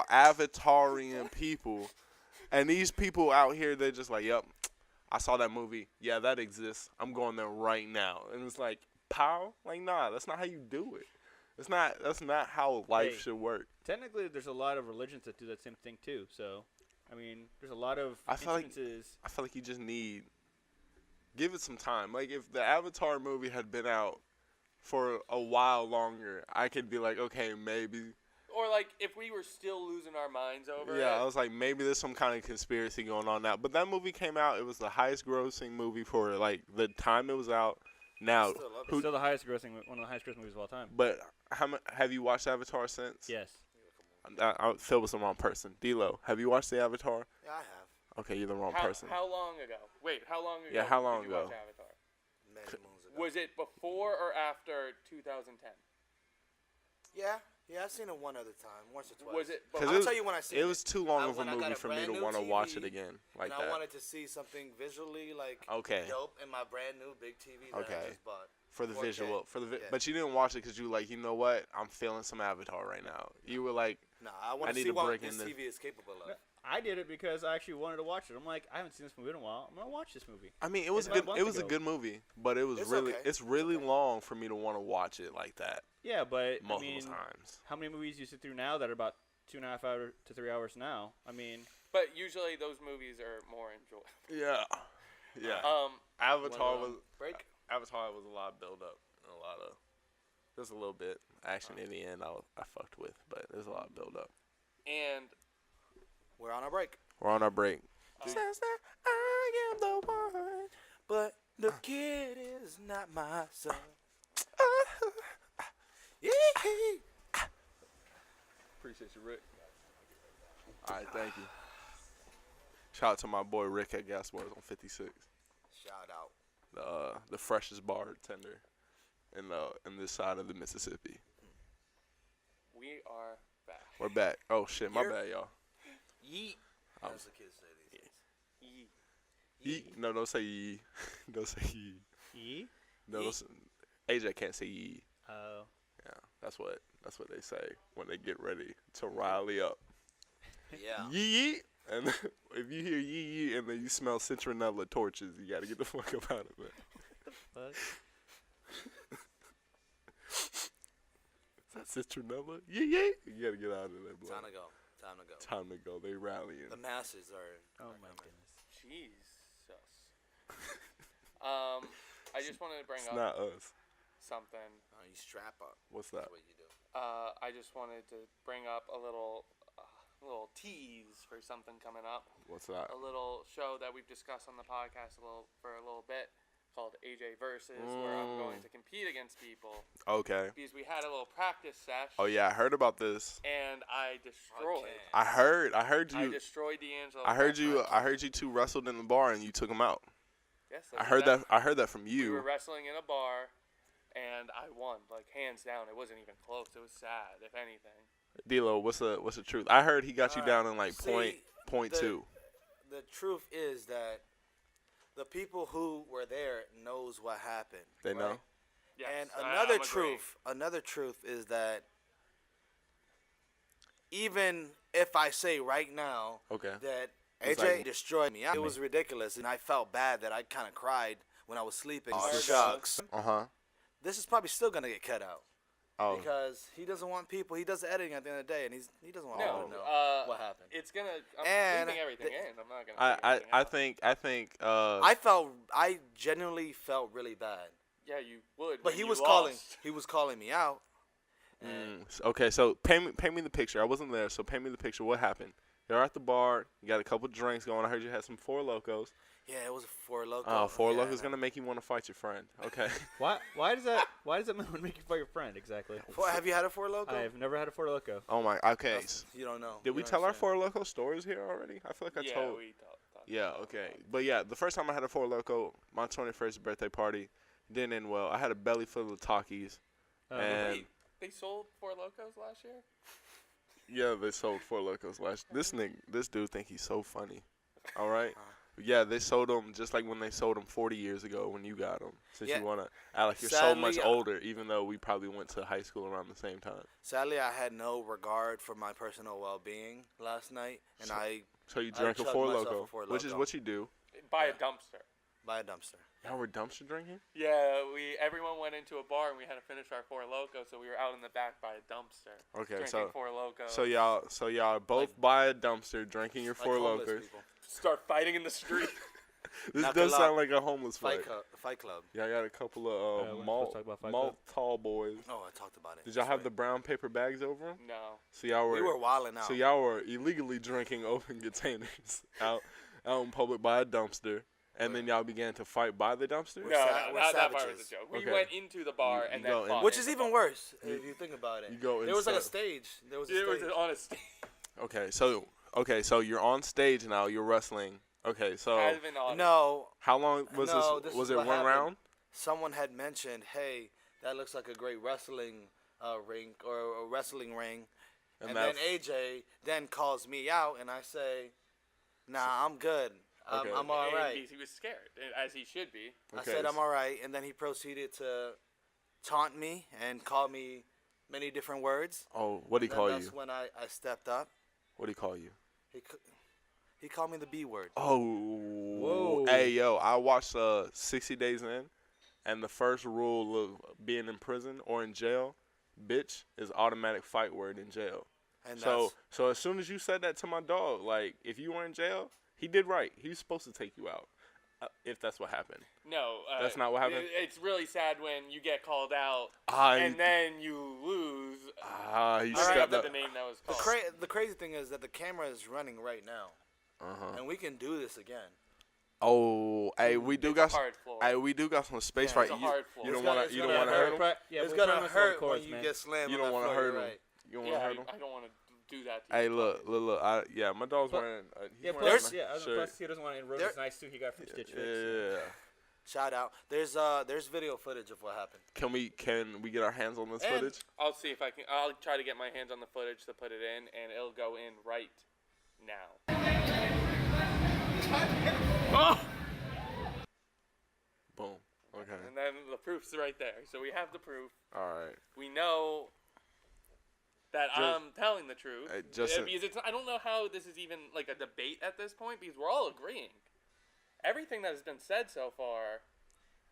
Speaker 3: Avatarian people. And these people out here, they're just like, yep, I saw that movie. Yeah, that exists. I'm going there right now. And it's like, pow? Like, nah, that's not how you do it. That's not how life
Speaker 2: Hey.
Speaker 3: should work.
Speaker 2: Technically, there's a lot of religions that do that same thing too. So, I mean, there's a lot of
Speaker 3: I feel like-
Speaker 2: instances.
Speaker 3: I feel like you just give it some time. Like, if the Avatar movie had been out for a while longer, I could be like, okay, maybe.
Speaker 4: Or like if we were still losing our minds over
Speaker 3: Yeah, I
Speaker 4: it.
Speaker 3: was like, maybe there's some kind of conspiracy going on now. But that movie came out. It was the highest grossing movie for, like, the time it was out. Now,
Speaker 1: Still love it.
Speaker 2: It's still the highest grossing, one of the highest grossing movies of all time.
Speaker 3: but have you watched Avatar since?
Speaker 2: Yes.
Speaker 3: Phil was the wrong person. D-Lo, have you watched the Avatar?
Speaker 1: Yeah, I have.
Speaker 3: Okay, you're the wrong
Speaker 4: How,
Speaker 3: person.
Speaker 4: how long ago? Wait, how long ago?
Speaker 3: Yeah, how long
Speaker 4: did you
Speaker 3: ago?
Speaker 4: watch Avatar?
Speaker 1: Many moons ago.
Speaker 4: Was it before or after 2010?
Speaker 1: Yeah, I've seen it one other time, once or twice.
Speaker 4: Was it?
Speaker 3: Because
Speaker 1: I'll tell you when I seen
Speaker 3: it was too long of a
Speaker 1: when I got
Speaker 3: movie
Speaker 1: a
Speaker 3: for me
Speaker 1: brand
Speaker 3: to
Speaker 1: new
Speaker 3: want to watch it
Speaker 1: TV,
Speaker 3: again like
Speaker 1: and I
Speaker 3: that.
Speaker 1: wanted to see something visually like
Speaker 3: Okay.
Speaker 1: dope in my brand new big TV that I
Speaker 3: Okay.
Speaker 1: just bought.
Speaker 3: For the
Speaker 1: 4K.
Speaker 3: visual,
Speaker 1: Yeah.
Speaker 3: but you didn't watch it because you were like, you know what? I'm feeling some Avatar right now. You were like,
Speaker 1: Nah, I
Speaker 3: I
Speaker 1: want to
Speaker 3: need
Speaker 1: see
Speaker 3: to
Speaker 1: what
Speaker 3: break
Speaker 1: this
Speaker 3: in
Speaker 1: TV is capable of.
Speaker 2: I did it because I actually wanted to watch it. I'm like, I haven't seen this movie in a while. I'm gonna watch this movie.
Speaker 3: I mean, it was
Speaker 2: It's
Speaker 3: good.
Speaker 2: about a
Speaker 3: It
Speaker 2: month
Speaker 3: was a
Speaker 2: ago.
Speaker 3: good movie, but it was
Speaker 1: It's
Speaker 3: really,
Speaker 1: okay.
Speaker 3: it's really long for me to want to watch it like that
Speaker 2: Yeah, but
Speaker 3: multiple
Speaker 2: I mean,
Speaker 3: times.
Speaker 2: how many movies you sit through now that are about 2.5 hours to 3 hours now? I mean,
Speaker 4: But usually those movies are more enjoyable.
Speaker 3: Yeah, yeah.
Speaker 1: Avatar
Speaker 3: was
Speaker 1: break.
Speaker 3: Avatar was a lot of build up and a lot of. There's a little bit action in the end. I fucked with, but there's a lot of build up.
Speaker 4: And
Speaker 1: We're on our break.
Speaker 3: We're on our break.
Speaker 1: Says that I am the one, but the kid is not my son. Yeah.
Speaker 3: Appreciate you, Rick. All right, thank you. Shout out to my boy Rick at Gas Wars on 56.
Speaker 1: Shout out.
Speaker 3: The freshest bartender in this side of the Mississippi.
Speaker 4: we are back.
Speaker 3: We're back. Oh shit, my
Speaker 1: You're-
Speaker 3: bad, y'all.
Speaker 1: Yeet. As the kids say these days.
Speaker 4: Yee.
Speaker 3: Yee. No, don't say yee. Don't say yee.
Speaker 2: E.
Speaker 3: No,
Speaker 1: Yee.
Speaker 3: don't say, AJ can't say yee.
Speaker 2: Oh.
Speaker 3: Yeah, that's what they say when they get ready to rile up.
Speaker 1: Yeah.
Speaker 3: Yee. And if you hear yee and then you smell citronella torches, you gotta get the fuck up out of it.
Speaker 2: Fuck.
Speaker 3: Is that citronella? Yee. You gotta get out of there, bro.
Speaker 1: Time to go. Time to go.
Speaker 3: Time to go. They rallying.
Speaker 1: The masses are.
Speaker 2: Oh
Speaker 1: are
Speaker 2: my
Speaker 1: coming.
Speaker 2: goodness.
Speaker 4: Jesus. I just wanted to bring
Speaker 3: It's
Speaker 4: up
Speaker 3: not us.
Speaker 4: something.
Speaker 1: Oh, you strap up.
Speaker 3: What's that?
Speaker 1: That's what you do.
Speaker 4: I just wanted to bring up a little tease for something coming up.
Speaker 3: What's that?
Speaker 4: A little show that we've discussed on the podcast for a little bit called AJ Versus, where I'm going to compete against people
Speaker 3: Okay.
Speaker 4: because we had a little practice sesh.
Speaker 3: Oh yeah, I heard about this.
Speaker 4: And I destroyed.
Speaker 1: Okay.
Speaker 3: I heard
Speaker 4: I
Speaker 3: you.
Speaker 4: destroyed D'Angelo.
Speaker 3: I heard you two wrestled in the bar and you took him out.
Speaker 4: Yes,
Speaker 3: I heard that. I heard that from
Speaker 4: We were
Speaker 3: you.
Speaker 4: wrestling in a bar, and I won, like hands down. It wasn't even close. It was sad, if anything.
Speaker 3: D-Lo, what's the truth? I heard he got you down in like
Speaker 1: See,
Speaker 3: point
Speaker 1: the-
Speaker 3: two.
Speaker 1: The truth is that the people who were there knows what happened.
Speaker 3: They know?
Speaker 1: right?
Speaker 4: Yes,
Speaker 1: And
Speaker 4: I'm
Speaker 1: another
Speaker 4: agreeing.
Speaker 1: another truth is that even if I say right now
Speaker 3: Okay.
Speaker 1: that
Speaker 3: It's
Speaker 1: AJ
Speaker 3: like-
Speaker 1: destroyed me, it was ridiculous, and I felt bad that I kind of cried when I was sleeping.
Speaker 3: Oh,
Speaker 1: Shucks.
Speaker 3: Uh-huh.
Speaker 1: This is probably still gonna get cut out
Speaker 3: Oh.
Speaker 1: because he doesn't want people. He does the editing at the end of the day, and he doesn't want people
Speaker 4: No,
Speaker 1: to know what happened.
Speaker 4: It's gonna. I'm
Speaker 1: And
Speaker 4: leaving everything
Speaker 1: the-
Speaker 4: in. I'm not gonna. leave anything
Speaker 3: I
Speaker 4: out.
Speaker 3: think
Speaker 1: I genuinely felt really bad,
Speaker 4: Yeah, you would.
Speaker 1: but
Speaker 4: when
Speaker 1: he
Speaker 4: you
Speaker 1: was
Speaker 4: lost.
Speaker 1: calling me out. And
Speaker 3: Okay, so paint me the picture. I wasn't there, so paint me the picture. What happened? You're at the bar. You got a couple drinks going. I heard you had some Four Locos.
Speaker 1: Yeah, it was a Four Loko.
Speaker 3: Oh, Four
Speaker 1: yeah,
Speaker 3: Locos gonna make you want to fight your friend. Okay.
Speaker 2: Why does that make you fight your friend exactly?
Speaker 1: Have you had a Four Loko?
Speaker 2: I've never had a Four Loco.
Speaker 3: Oh my. Okay.
Speaker 1: You don't know.
Speaker 3: Did we
Speaker 1: You don't
Speaker 3: tell our
Speaker 1: understand.
Speaker 3: Four Loco stories here already? I feel like I told.
Speaker 4: we talked.
Speaker 3: Yeah. Okay. But yeah, the first time I had a Four Loco, my 21st birthday party, didn't end well. I had a belly full of Takis. And
Speaker 4: Wait, they sold Four Locos last year?
Speaker 3: yeah, they sold Four Locos last. This dude think he's so funny. All right. Yeah, they sold them just like when they sold them 40 years ago when you got them. Since
Speaker 1: Yeah.
Speaker 3: you wanna act like you're
Speaker 1: Sadly,
Speaker 3: so much older, even though we probably went to high school around the same time.
Speaker 1: Sadly, I had no regard for my personal well-being last night, and I
Speaker 3: So you
Speaker 1: I
Speaker 3: drank a
Speaker 1: chugged
Speaker 3: Four
Speaker 1: myself a
Speaker 3: Loco,
Speaker 1: Four
Speaker 3: which is
Speaker 1: Loko.
Speaker 3: what you do.
Speaker 4: By
Speaker 1: Yeah.
Speaker 4: a dumpster.
Speaker 1: buy a dumpster.
Speaker 3: Y'all were dumpster drinking?
Speaker 4: Yeah, everyone went into a bar and we had to finish our Four Locos, so we were out in the back by a dumpster.
Speaker 3: Okay,
Speaker 4: drinking Four Locos.
Speaker 3: so y'all both buy a dumpster, drinking your
Speaker 1: Like
Speaker 3: Four
Speaker 1: homeless
Speaker 3: Locos.
Speaker 1: people.
Speaker 4: Start fighting in the street.
Speaker 3: This
Speaker 1: Knock
Speaker 3: does
Speaker 1: it
Speaker 3: sound
Speaker 1: up.
Speaker 3: like a homeless
Speaker 1: Fight
Speaker 3: fight.
Speaker 1: Fight Club.
Speaker 3: Y'all got a couple
Speaker 2: we're
Speaker 3: of
Speaker 2: not supposed
Speaker 3: malt
Speaker 2: to talk about Fight
Speaker 3: malt tall boys.
Speaker 1: Oh, I talked about it.
Speaker 3: Did y'all have
Speaker 1: That's
Speaker 3: the brown paper bags over them?
Speaker 4: No.
Speaker 3: So y'all
Speaker 1: right. We were wilding out.
Speaker 3: So y'all were illegally drinking open containers out in public by a dumpster, and then y'all began to fight by the dumpster?
Speaker 1: We're
Speaker 4: No,
Speaker 1: we're
Speaker 4: that part was
Speaker 1: savages.
Speaker 4: a joke. We
Speaker 3: Okay.
Speaker 4: went into the bar
Speaker 3: You
Speaker 4: and
Speaker 3: go
Speaker 4: then
Speaker 3: in-
Speaker 4: fought
Speaker 1: Which
Speaker 4: in
Speaker 1: is
Speaker 4: the
Speaker 1: even
Speaker 4: bar.
Speaker 1: worse if you think about it.
Speaker 3: You go
Speaker 1: There was like a
Speaker 3: inside.
Speaker 1: stage. There was a
Speaker 4: It was
Speaker 1: stage.
Speaker 4: on a stage.
Speaker 3: Okay, so you're on stage now. You're wrestling. Okay, so
Speaker 4: I've been on
Speaker 1: No,
Speaker 3: how long was
Speaker 1: No,
Speaker 3: this?
Speaker 1: this
Speaker 3: Was
Speaker 1: is
Speaker 3: it
Speaker 1: what
Speaker 3: one
Speaker 1: happened.
Speaker 3: round?
Speaker 1: someone had mentioned, hey, that looks like a great wrestling ring or a wrestling ring. And then AJ then calls me out, and I say, nah, I'm good.
Speaker 3: Okay.
Speaker 1: I'm all
Speaker 4: And
Speaker 1: right.
Speaker 4: He was scared, as he should be.
Speaker 1: I
Speaker 3: Okay,
Speaker 1: said, I'm
Speaker 3: so-
Speaker 1: all right. And then he proceeded to taunt me and call me many different words.
Speaker 3: Oh, what did he
Speaker 1: And
Speaker 3: call
Speaker 1: then
Speaker 3: you?
Speaker 1: that's when I stepped up.
Speaker 3: What did he call you?
Speaker 1: He called me the B word.
Speaker 3: Oh,
Speaker 2: Whoa.
Speaker 3: hey yo! I watched 60 Days In, and the first rule of being in prison or in jail, bitch, is automatic fight word in jail.
Speaker 1: And
Speaker 3: So as soon as you said that to my dog, like if you were in jail, he did right. He was supposed to take you out, if that's what happened.
Speaker 4: No.
Speaker 3: That's not what happened?
Speaker 4: It's really sad when you get called out
Speaker 3: And
Speaker 4: and then you lose.
Speaker 3: he
Speaker 4: I don't
Speaker 3: stepped
Speaker 4: remember
Speaker 3: up.
Speaker 4: the name that was
Speaker 1: the,
Speaker 4: called.
Speaker 1: the crazy thing is that the camera is running right now, and we can do this again.
Speaker 3: Oh, hey, we do
Speaker 4: It's
Speaker 3: got
Speaker 4: a hard floor.
Speaker 3: hey, we do got some space
Speaker 1: Yeah,
Speaker 3: right.
Speaker 4: it's a hard floor.
Speaker 3: You don't
Speaker 1: It's
Speaker 3: want
Speaker 1: gonna-
Speaker 3: to you
Speaker 1: it's
Speaker 3: don't
Speaker 1: gonna
Speaker 3: want to hurt him.
Speaker 2: Yeah,
Speaker 1: it's
Speaker 2: we're
Speaker 1: gonna
Speaker 2: trying to
Speaker 1: hurt
Speaker 2: record,
Speaker 1: when you
Speaker 2: man.
Speaker 1: get slammed.
Speaker 3: You
Speaker 1: on
Speaker 3: don't
Speaker 1: that
Speaker 3: want to
Speaker 1: floor,
Speaker 3: hurt
Speaker 1: you're
Speaker 3: him.
Speaker 1: right.
Speaker 3: You don't want to hurt him.
Speaker 4: I don't want to do that to
Speaker 3: Hey,
Speaker 4: you.
Speaker 3: look. Yeah, my dog's
Speaker 2: But-
Speaker 3: wearing. He's
Speaker 2: Yeah,
Speaker 3: wearing
Speaker 2: plus,
Speaker 3: my
Speaker 2: yeah,
Speaker 3: shirt.
Speaker 2: plus he doesn't want to ruin
Speaker 1: There-
Speaker 2: his nice suit he got from Stitch Fix.
Speaker 3: Yeah.
Speaker 1: Shout out. There's video footage of what happened.
Speaker 3: Can we get our hands on this
Speaker 1: And-
Speaker 3: footage?
Speaker 4: I'll see if I can. I'll try to get my hands on the footage to put it in, and it'll go in right now.
Speaker 3: Boom. Okay.
Speaker 4: And then the proof's right there. So we have the proof.
Speaker 3: All right.
Speaker 4: We know that
Speaker 3: Just-
Speaker 4: I'm telling the truth.
Speaker 3: just-
Speaker 4: Because I don't know how this is even like a debate at this point, because we're all agreeing. Everything that has been said so far,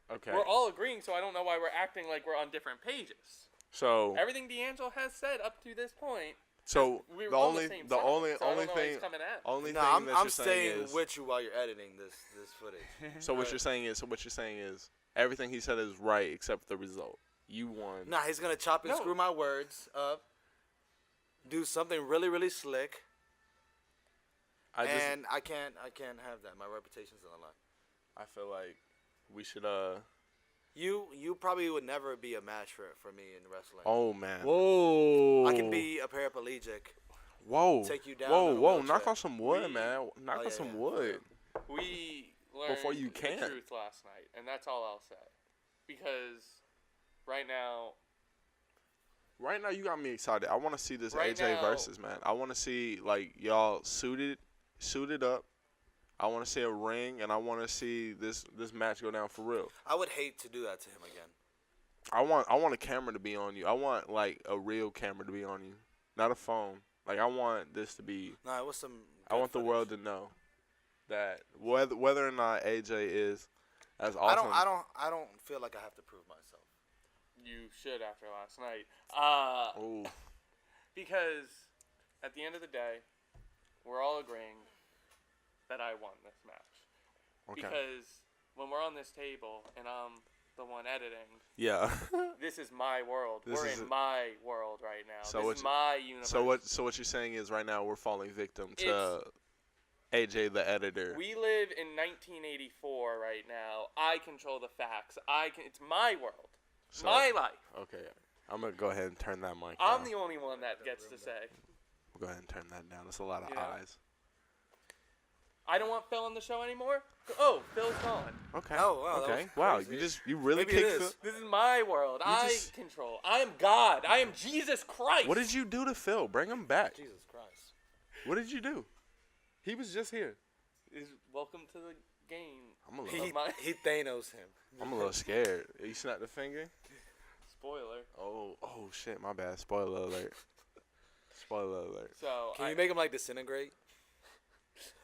Speaker 3: Okay.
Speaker 4: we're all agreeing. So I don't know why we're acting like we're on different pages.
Speaker 3: So
Speaker 4: Everything D'Angelo has said up to this point,
Speaker 3: the
Speaker 4: we're on
Speaker 3: only
Speaker 4: the same
Speaker 3: the
Speaker 4: side,
Speaker 3: only
Speaker 4: so I
Speaker 3: only
Speaker 4: don't know why he's
Speaker 3: thing
Speaker 4: coming at.
Speaker 3: only
Speaker 1: No,
Speaker 3: thing
Speaker 1: I'm
Speaker 3: that you're
Speaker 1: staying
Speaker 3: saying is
Speaker 1: with you while you're editing this footage.
Speaker 3: so what you're saying is everything he said is right except the result. You won.
Speaker 1: Nah, he's gonna chop and
Speaker 4: No.
Speaker 1: screw my words up, do something really really slick, and I can't have that. My reputation's on the line.
Speaker 3: I feel like we should
Speaker 1: You probably would never be a match for me in wrestling.
Speaker 3: Oh man.
Speaker 2: Whoa.
Speaker 1: I can be a paraplegic.
Speaker 3: Whoa.
Speaker 1: take you down
Speaker 3: Whoa,
Speaker 1: in a
Speaker 3: whoa,
Speaker 1: wheelchair.
Speaker 3: knock on some wood,
Speaker 4: We-
Speaker 3: man. Knock
Speaker 1: Oh,
Speaker 3: on
Speaker 1: yeah,
Speaker 3: some
Speaker 1: yeah,
Speaker 3: wood.
Speaker 4: We learned
Speaker 3: Before you
Speaker 4: the
Speaker 3: can.
Speaker 4: truth last night, and that's all I'll say. Because right now,
Speaker 3: Right now you got me excited. I want to see this
Speaker 4: Right
Speaker 3: AJ
Speaker 4: now-
Speaker 3: versus, man. I want to see like y'all suited up. I want to see a ring, and I want to see this match go down for real.
Speaker 1: I would hate to do that to him again.
Speaker 3: I want a camera to be on you. I want like a real camera to be on you, not a phone. Like I want this to be.
Speaker 1: No, it was some.
Speaker 3: I want the world to know that whether or not AJ is as
Speaker 1: I
Speaker 3: awesome.
Speaker 1: I don't feel like I have to prove myself.
Speaker 4: you should after last night.
Speaker 3: Ooh.
Speaker 4: Because at the end of the day, we're all agreeing that I won this match.
Speaker 3: Okay.
Speaker 4: Because when we're on this table and I'm the one editing.
Speaker 3: Yeah.
Speaker 4: This is my world.
Speaker 3: This
Speaker 4: We're
Speaker 3: is
Speaker 4: in my world right now.
Speaker 3: So
Speaker 4: This
Speaker 3: what
Speaker 4: is
Speaker 3: you-
Speaker 4: my universe.
Speaker 3: So what you're saying is right now we're falling victim to AJ the editor.
Speaker 4: We live in 1984 right now. I control the facts. It's my world.
Speaker 3: So-
Speaker 4: my life.
Speaker 3: Okay. I'm gonna go ahead and turn that mic
Speaker 4: I'm
Speaker 3: down.
Speaker 4: the only one that gets to say.
Speaker 3: Go ahead and turn that down. That's a lot of
Speaker 4: Yeah.
Speaker 3: eyes.
Speaker 4: I don't want Phil on the show anymore. Oh, Phil's gone.
Speaker 3: Okay.
Speaker 1: Oh, wow, that
Speaker 3: Okay.
Speaker 1: was
Speaker 3: Wow.
Speaker 1: crazy.
Speaker 3: You really
Speaker 1: Maybe it
Speaker 3: kicked
Speaker 1: is.
Speaker 3: Phil.
Speaker 4: This is my world. I
Speaker 3: just-
Speaker 4: control. I am God. I am Jesus Christ.
Speaker 3: What did you do to Phil? Bring him back.
Speaker 1: Jesus Christ.
Speaker 3: What did you do? He was just here.
Speaker 4: Welcome to the game.
Speaker 3: I'm a
Speaker 1: He,
Speaker 3: little,
Speaker 1: he Thanos him.
Speaker 3: I'm a little scared. You snapped the finger?
Speaker 4: Spoiler.
Speaker 3: Oh shit, my bad. Spoiler alert. Spoiler alert.
Speaker 4: So
Speaker 1: Can you make him like disintegrate?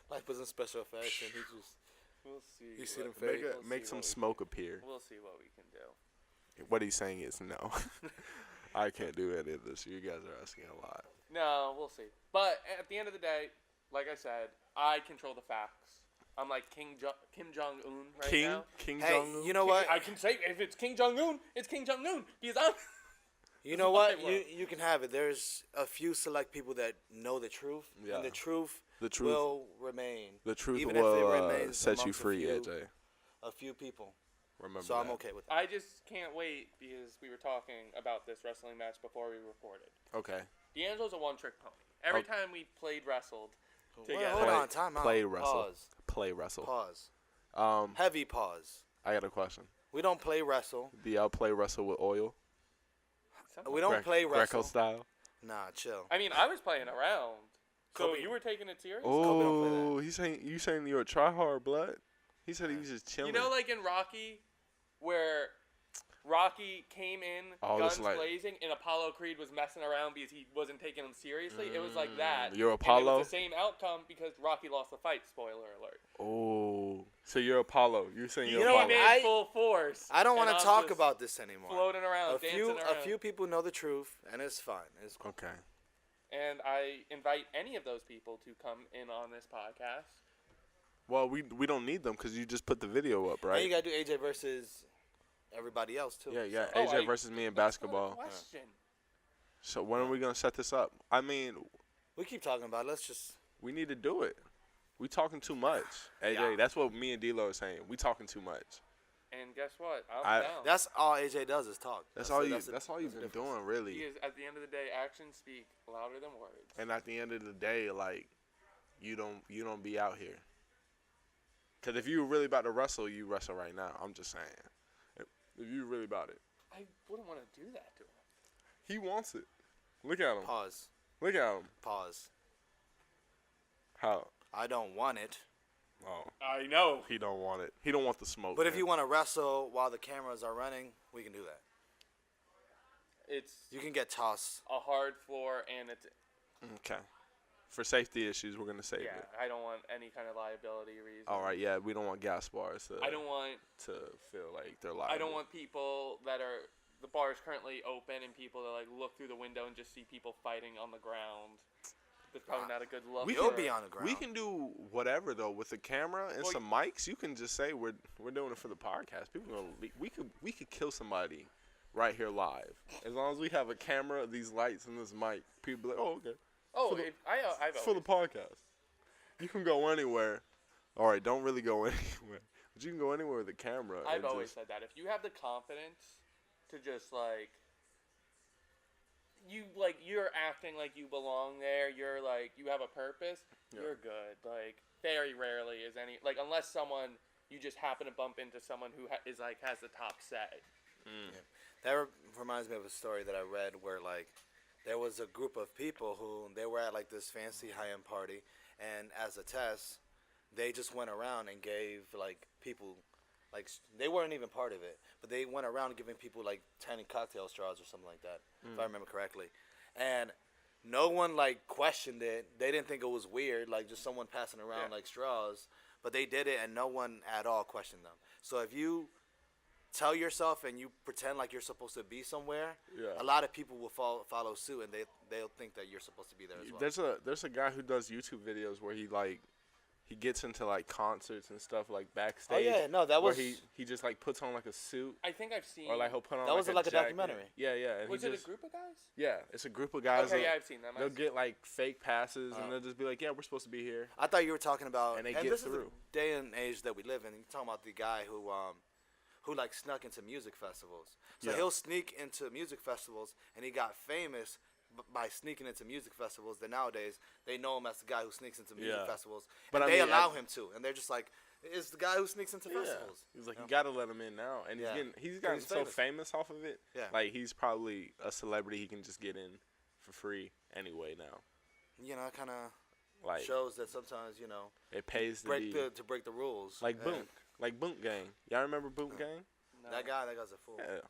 Speaker 1: Like put some special effects and he just
Speaker 4: we'll see.
Speaker 1: You see them
Speaker 3: Make,
Speaker 1: fade?
Speaker 3: make some smoke appear.
Speaker 4: We'll see what we can do.
Speaker 3: What he's saying is no. I can't do any of this. You guys are asking a lot.
Speaker 4: No, we'll see. But at the end of the day, like I said, I control the facts. I'm like Kim Jong Un right now.
Speaker 3: King
Speaker 1: Hey,
Speaker 3: Jong-un?
Speaker 1: you know what?
Speaker 4: I can say if it's King Jong Un, it's King Jong Un because I'm.
Speaker 1: You know
Speaker 4: what
Speaker 1: what?
Speaker 4: I want.
Speaker 1: You can have it. There's a few select people that know the truth,
Speaker 3: Yeah.
Speaker 1: and the truth
Speaker 3: The truth.
Speaker 1: will remain.
Speaker 3: The truth
Speaker 1: even if it
Speaker 3: will
Speaker 1: remains
Speaker 3: set you
Speaker 1: amongst
Speaker 3: free,
Speaker 1: a few,
Speaker 3: AJ.
Speaker 1: A few people.
Speaker 3: Remember
Speaker 1: So I'm
Speaker 3: that.
Speaker 1: okay with that.
Speaker 4: I just can't wait because we were talking about this wrestling match before we recorded.
Speaker 3: Okay.
Speaker 4: D'Angelo's a one-trick pony. Every
Speaker 3: Okay.
Speaker 4: time we played wrestled
Speaker 1: Well,
Speaker 4: together.
Speaker 1: hold on, time out.
Speaker 3: Play wrestle.
Speaker 1: Pause.
Speaker 3: Play wrestle.
Speaker 1: Pause. Heavy pause.
Speaker 3: I got a question.
Speaker 1: We don't play wrestle.
Speaker 3: Do y'all play wrestle with oil?
Speaker 1: We don't play
Speaker 3: Greco
Speaker 1: wrestle.
Speaker 3: style?
Speaker 1: Nah, chill.
Speaker 4: I mean, I was playing around. So
Speaker 1: Kobe-
Speaker 4: you were taking it serious?
Speaker 1: Kobe don't play that.
Speaker 3: Oh, he's saying you saying you're a tryhard, blood. He said he was just chilling.
Speaker 4: You know, like in Rocky, where Rocky came in,
Speaker 3: Oh,
Speaker 4: guns
Speaker 3: this like-
Speaker 4: blazing, and Apollo Creed was messing around because he wasn't taking him seriously. It was like that.
Speaker 3: You're
Speaker 4: And it
Speaker 3: Apollo?
Speaker 4: was the same outcome because Rocky lost the fight. Spoiler alert.
Speaker 3: Oh, so you're Apollo. You're saying
Speaker 4: He
Speaker 3: you're
Speaker 1: know
Speaker 4: came
Speaker 1: what,
Speaker 3: Apollo.
Speaker 4: in full force.
Speaker 1: I don't want
Speaker 4: and
Speaker 1: to
Speaker 4: I'm
Speaker 1: talk
Speaker 4: just
Speaker 1: about this anymore.
Speaker 4: floating around,
Speaker 1: A
Speaker 4: dancing
Speaker 1: few,
Speaker 4: around.
Speaker 1: a few people know the truth, and it's fine. It's cool.
Speaker 3: Okay.
Speaker 4: And I invite any of those people to come in on this podcast.
Speaker 3: Well, we don't need them because you just put the video up,
Speaker 1: And
Speaker 3: right?
Speaker 1: you gotta do AJ versus everybody else too.
Speaker 3: Yeah, yeah.
Speaker 1: So-
Speaker 3: AJ versus me in
Speaker 4: That's not a
Speaker 3: basketball.
Speaker 4: question.
Speaker 3: So when are we gonna set this up? I mean,
Speaker 1: We keep talking about it. Let's just.
Speaker 3: we need to do it. We talking too much, AJ.
Speaker 1: Yeah.
Speaker 3: That's what me and D-Lo are saying. We talking too much.
Speaker 4: And guess what? I'm
Speaker 3: I-
Speaker 4: down.
Speaker 1: That's all AJ does is talk.
Speaker 3: That's all you.
Speaker 1: the-
Speaker 3: That's all you've
Speaker 1: the
Speaker 3: been
Speaker 1: difference.
Speaker 3: doing, really.
Speaker 4: Because at the end of the day, actions speak louder than words.
Speaker 3: And at the end of the day, like, you don't be out here. Cause if you were really about to wrestle, you wrestle right now. I'm just saying. If you really about it,
Speaker 4: I wouldn't want to do that to him.
Speaker 3: he wants it. Look at him.
Speaker 1: Pause.
Speaker 3: Look at him.
Speaker 1: Pause.
Speaker 3: How?
Speaker 1: I don't want it.
Speaker 3: Oh,
Speaker 4: I know.
Speaker 3: he don't want it. He don't want the smoke.
Speaker 1: But if
Speaker 3: man.
Speaker 1: you want to wrestle while the cameras are running, we can do that.
Speaker 4: It's
Speaker 1: You can get tossed.
Speaker 4: a hard floor, and it's
Speaker 3: Okay. For safety issues, we're gonna save
Speaker 4: yeah.
Speaker 3: it.
Speaker 4: I don't want any kind of liability reason.
Speaker 3: All right. Yeah, we don't want gas bars to
Speaker 4: I don't want.
Speaker 3: to feel like they're liable.
Speaker 4: I don't want people that are the bar is currently open and people that like look through the window and just see people fighting on the ground. That's probably not a good look.
Speaker 3: We
Speaker 1: You'll
Speaker 4: for-
Speaker 1: be on the ground.
Speaker 3: We can do whatever though with the camera and
Speaker 4: Well,
Speaker 3: some mics. You can just say we're doing it for the podcast. People gonna we could kill somebody right here live as long as we have a camera, these lights, and this mic. People be like, oh okay,
Speaker 4: Oh,
Speaker 3: for the-
Speaker 4: I've
Speaker 3: for the podcast. You can go anywhere. All right, don't really go anywhere, but you can go anywhere with a camera.
Speaker 4: I've
Speaker 3: and
Speaker 4: always
Speaker 3: just-
Speaker 4: said that if you have the confidence to just like you're acting like you belong there, you're like you have a purpose,
Speaker 3: Yeah.
Speaker 4: you're good. Like very rarely is any like unless someone you just happen to bump into someone who is like has the top say.
Speaker 1: That reminds me of a story that I read where like there was a group of people who they were at like this fancy high-end party, and as a test, they just went around and gave like people like they weren't even part of it, but they went around giving people like tiny cocktail straws or something like that, if I remember correctly, and no one like questioned it. They didn't think it was weird, like just someone passing around
Speaker 4: Yeah.
Speaker 1: like straws, but they did it and no one at all questioned them. So if you tell yourself and you pretend like you're supposed to be somewhere,
Speaker 3: Yeah.
Speaker 1: a lot of people will follow suit and they'll think that you're supposed to be there as well.
Speaker 3: There's a guy who does YouTube videos where he like he gets into like concerts and stuff like
Speaker 1: Oh
Speaker 3: backstage.
Speaker 1: yeah, no, that was
Speaker 3: where he just like puts on like a suit
Speaker 4: I think I've seen.
Speaker 3: or like he'll put on
Speaker 1: that was like a
Speaker 3: jacket.
Speaker 1: documentary.
Speaker 3: Yeah, yeah. And
Speaker 4: Was
Speaker 3: he
Speaker 4: it
Speaker 3: just,
Speaker 4: a group of guys?
Speaker 3: Yeah, it's a group of guys.
Speaker 4: Okay, yeah, I've seen them.
Speaker 3: They'll get like fake passes
Speaker 1: Oh.
Speaker 3: and they'll just be like, yeah, we're supposed to be here.
Speaker 1: I thought you were talking about,
Speaker 3: And they
Speaker 1: and
Speaker 3: get
Speaker 1: this
Speaker 3: through.
Speaker 1: is the day and age that we live in. You're talking about the guy who like snuck into music festivals. So
Speaker 3: Yeah.
Speaker 1: he'll sneak into music festivals, and he got famous by sneaking into music festivals. That nowadays they know him as the guy who sneaks into music
Speaker 3: Yeah.
Speaker 1: festivals,
Speaker 3: But
Speaker 1: and
Speaker 3: I
Speaker 1: they
Speaker 3: mean,
Speaker 1: allow him to, and they're just like, it's the guy who sneaks into festivals.
Speaker 3: He's like,
Speaker 1: Yeah.
Speaker 3: you gotta let him in now, and
Speaker 1: Yeah.
Speaker 3: he's gotten
Speaker 1: He's
Speaker 3: so
Speaker 1: famous.
Speaker 3: famous off of it.
Speaker 1: Yeah.
Speaker 3: Like he's probably a celebrity. He can just get in for free anyway now.
Speaker 1: You know, it kind of
Speaker 3: Like
Speaker 1: shows that sometimes
Speaker 3: it pays to
Speaker 1: break
Speaker 3: be
Speaker 1: to break the rules.
Speaker 3: like
Speaker 1: And
Speaker 3: Boonk, like Boonk Gang. Y'all remember Boonk Gang?
Speaker 4: No.
Speaker 1: That guy's a fool.
Speaker 3: Yeah.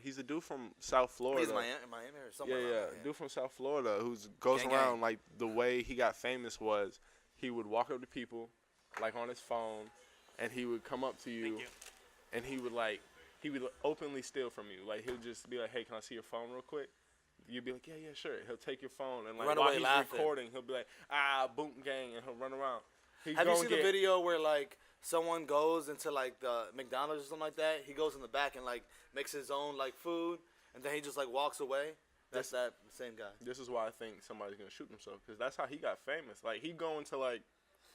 Speaker 3: He's a dude from South Florida.
Speaker 1: He's Miami or somewhere.
Speaker 3: Yeah,
Speaker 1: around
Speaker 3: yeah.
Speaker 1: there,
Speaker 3: Dude from South Florida who goes
Speaker 1: Gang,
Speaker 3: around
Speaker 1: gang.
Speaker 3: like the way he got famous was he would walk up to people like on his phone and he would come up to you,
Speaker 4: Thank you.
Speaker 3: and he would openly steal from you. Like he'll just be like, "Hey, can I see your phone real quick?" You'd be like, "Yeah, yeah, sure." He'll take your phone and like
Speaker 1: Run
Speaker 3: while
Speaker 1: away
Speaker 3: he's
Speaker 1: laughing.
Speaker 3: recording, he'll be like, Boom Gang," and he'll run around. He'd
Speaker 1: Have
Speaker 3: go
Speaker 1: you
Speaker 3: and
Speaker 1: seen the
Speaker 3: get-
Speaker 1: video where like someone goes into like the McDonald's or something like that? He goes in the back and like makes his own like food, and then he just like walks away. That's that same guy.
Speaker 3: This is why I think somebody's gonna shoot himself because that's how he got famous. Like he'd go into like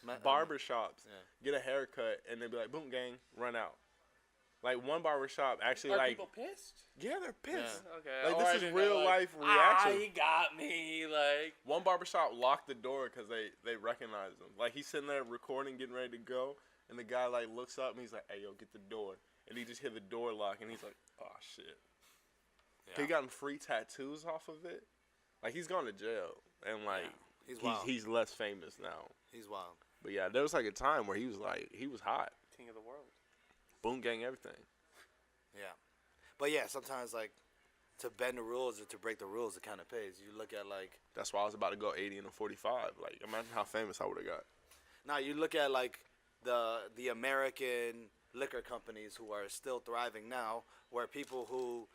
Speaker 1: Ma-
Speaker 3: barber shops,
Speaker 1: yeah.
Speaker 3: get a haircut, and they'd be like, "Boom Gang, run out." Like one barber shop actually
Speaker 4: Are
Speaker 3: like,
Speaker 4: people pissed?
Speaker 3: yeah, they're pissed.
Speaker 4: Okay.
Speaker 3: Like,
Speaker 4: or
Speaker 3: this
Speaker 4: I
Speaker 3: is
Speaker 4: didn't
Speaker 3: real
Speaker 4: know,
Speaker 3: life
Speaker 4: Ah,
Speaker 3: reaction.
Speaker 4: he got me. Like.
Speaker 3: One barbershop locked the door because they recognized him. Like he's sitting there recording, getting ready to go, and the guy like looks up and he's like, "Hey, yo, get the door." And he just hit the door lock, and he's like, "Oh shit." He gotten free tattoos off of it. Like he's gone to jail, and like
Speaker 1: He's wild.
Speaker 3: he's less famous now.
Speaker 1: He's wild.
Speaker 3: But yeah, there was like a time where he was hot.
Speaker 4: King of the world.
Speaker 3: Boom Gang, everything.
Speaker 1: Yeah, but yeah, sometimes like to bend the rules or to break the rules, it kind of pays. You look at like
Speaker 3: That's why I was about to go 80 and a 45. Like imagine how famous I would have got.
Speaker 1: now you look at like the American liquor companies who are still thriving now, where people who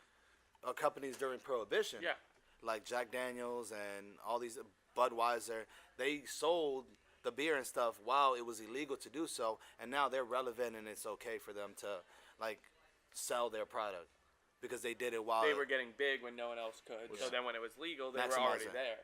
Speaker 1: companies during Prohibition,
Speaker 4: Yeah.
Speaker 1: like Jack Daniels and all these Budweiser, they sold the beer and stuff while it was illegal to do so, and now they're relevant and it's okay for them to like sell their product because they did it while
Speaker 4: They were getting big when no one else could. So
Speaker 1: Yeah.
Speaker 4: then when it was legal, they
Speaker 1: Maximize
Speaker 4: were already
Speaker 1: it.
Speaker 4: there.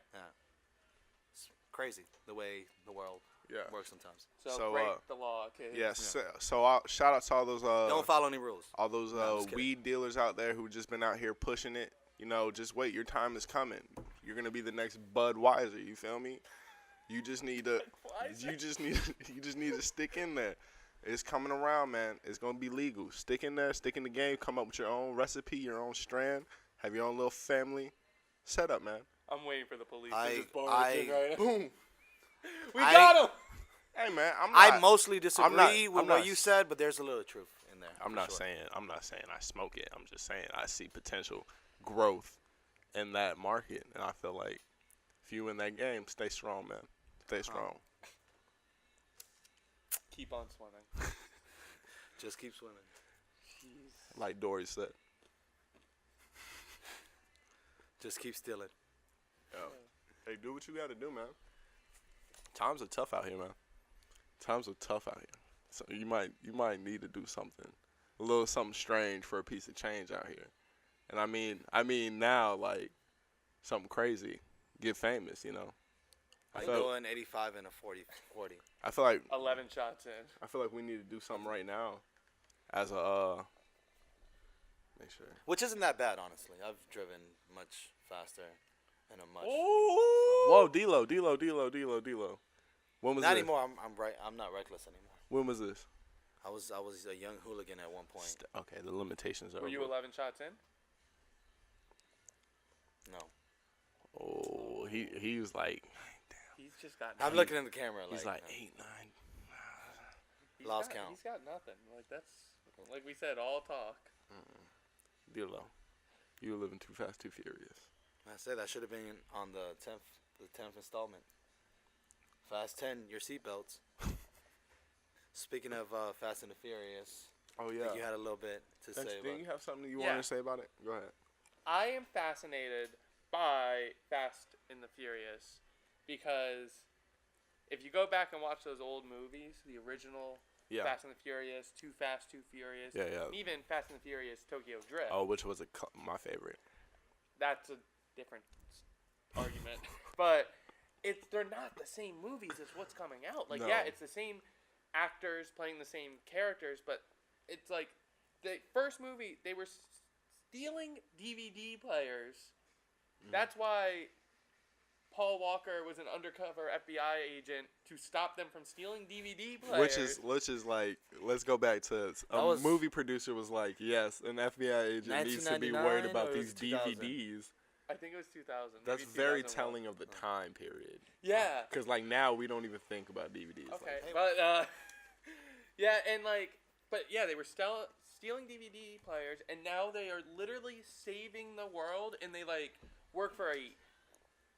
Speaker 1: It's crazy the way the world
Speaker 3: Yeah.
Speaker 1: works sometimes.
Speaker 4: So, break the law, kids.
Speaker 3: Yeah. So shout out to all those
Speaker 1: Don't follow any rules.
Speaker 3: all those
Speaker 1: No, I'm just kidding.
Speaker 3: weed dealers out there who just been out here pushing it. You know, just wait. Your time is coming. You're gonna be the next Budweiser. You feel me? You just need to. You just need to stick in there. It's coming around, man. It's gonna be legal. Stick in there. Stick in the game. Come up with your own recipe, your own strand. Have your own little family setup, man.
Speaker 4: I'm waiting for the police
Speaker 1: I-
Speaker 4: to just bar
Speaker 1: I-
Speaker 4: it right now.
Speaker 3: Boom.
Speaker 4: We
Speaker 1: I-
Speaker 4: got him.
Speaker 3: Hey, man.
Speaker 1: I mostly disagree
Speaker 3: not-
Speaker 1: with
Speaker 3: I'm
Speaker 1: what
Speaker 3: not-
Speaker 1: you said, but there's a little truth in there.
Speaker 3: I'm
Speaker 1: for
Speaker 3: not
Speaker 1: sure.
Speaker 3: saying I smoke it. I'm just saying I see potential growth in that market, and I feel like if you in that game, stay strong, man. Stay strong.
Speaker 4: Keep on swimming.
Speaker 1: Just keep swimming.
Speaker 3: Like Dory said.
Speaker 1: Just keep stealing.
Speaker 3: Hey, do what you got to do, man. Times are tough out here, man. Times are tough out here. So you might need to do something, a little something strange for a piece of change out here. And I mean now, like something crazy, get famous, you know. I
Speaker 1: I'm
Speaker 3: feel,
Speaker 1: doing 85 and a 40.
Speaker 3: I feel like
Speaker 4: 11 shots in.
Speaker 3: I feel like we need to do something right now, as a make sure.
Speaker 1: Which isn't that bad, honestly. I've driven much faster and a much.
Speaker 3: Whoa, D-Lo. When was
Speaker 1: Not
Speaker 3: this?
Speaker 1: anymore. I'm not reckless anymore.
Speaker 3: When was this?
Speaker 1: I was a young hooligan at one point.
Speaker 3: Okay, the limitations are.
Speaker 4: Were you
Speaker 3: over.
Speaker 4: 11 shots in?
Speaker 1: No,
Speaker 3: Oh, he was like,
Speaker 4: He's just got.
Speaker 1: I'm looking in the camera.
Speaker 3: he's like 8, 9.
Speaker 4: He's
Speaker 1: lost
Speaker 4: got,
Speaker 1: count.
Speaker 4: He's got nothing. Like that's like we said, all talk.
Speaker 3: D-Lo, you were living too fast, too furious.
Speaker 1: I said that should have been on the 10th installment. Fast 10, your seatbelts. Speaking of Fast and the Furious,
Speaker 3: Oh
Speaker 1: I
Speaker 3: yeah.
Speaker 1: think you had a little bit to say
Speaker 3: Didn't
Speaker 1: about.
Speaker 3: you have something you
Speaker 4: Yeah.
Speaker 3: wanted to say about it? Go ahead.
Speaker 4: I am fascinated by Fast and the Furious because if you go back and watch those old movies, the original
Speaker 1: Yeah.
Speaker 4: Fast and the Furious, Too Fast, Too Furious,
Speaker 3: Yeah.
Speaker 4: and even Fast and the Furious Tokyo Drift.
Speaker 3: Oh, which was my favorite.
Speaker 4: That's a different argument. But they're not the same movies as what's coming out. Like,
Speaker 3: No.
Speaker 4: yeah, it's the same actors playing the same characters, but it's like the first movie, they were stealing DVD players. That's why Paul Walker was an undercover FBI agent to stop them from stealing DVD players.
Speaker 3: Which is like, let's go back to a movie producer was like, yes, an FBI agent needs to be worried
Speaker 1: 1999
Speaker 3: about
Speaker 1: or
Speaker 3: these
Speaker 1: was it 2000?
Speaker 3: DVDs.
Speaker 4: I think it was 2000.
Speaker 3: That's
Speaker 4: maybe
Speaker 3: very
Speaker 4: 2001.
Speaker 3: telling of the time period.
Speaker 4: Yeah.
Speaker 3: Because like now we don't even think about DVDs.
Speaker 4: Okay,
Speaker 3: Like,
Speaker 4: but yeah, and like, but yeah, they were stealing DVD players, and now they are literally saving the world, and they like work for a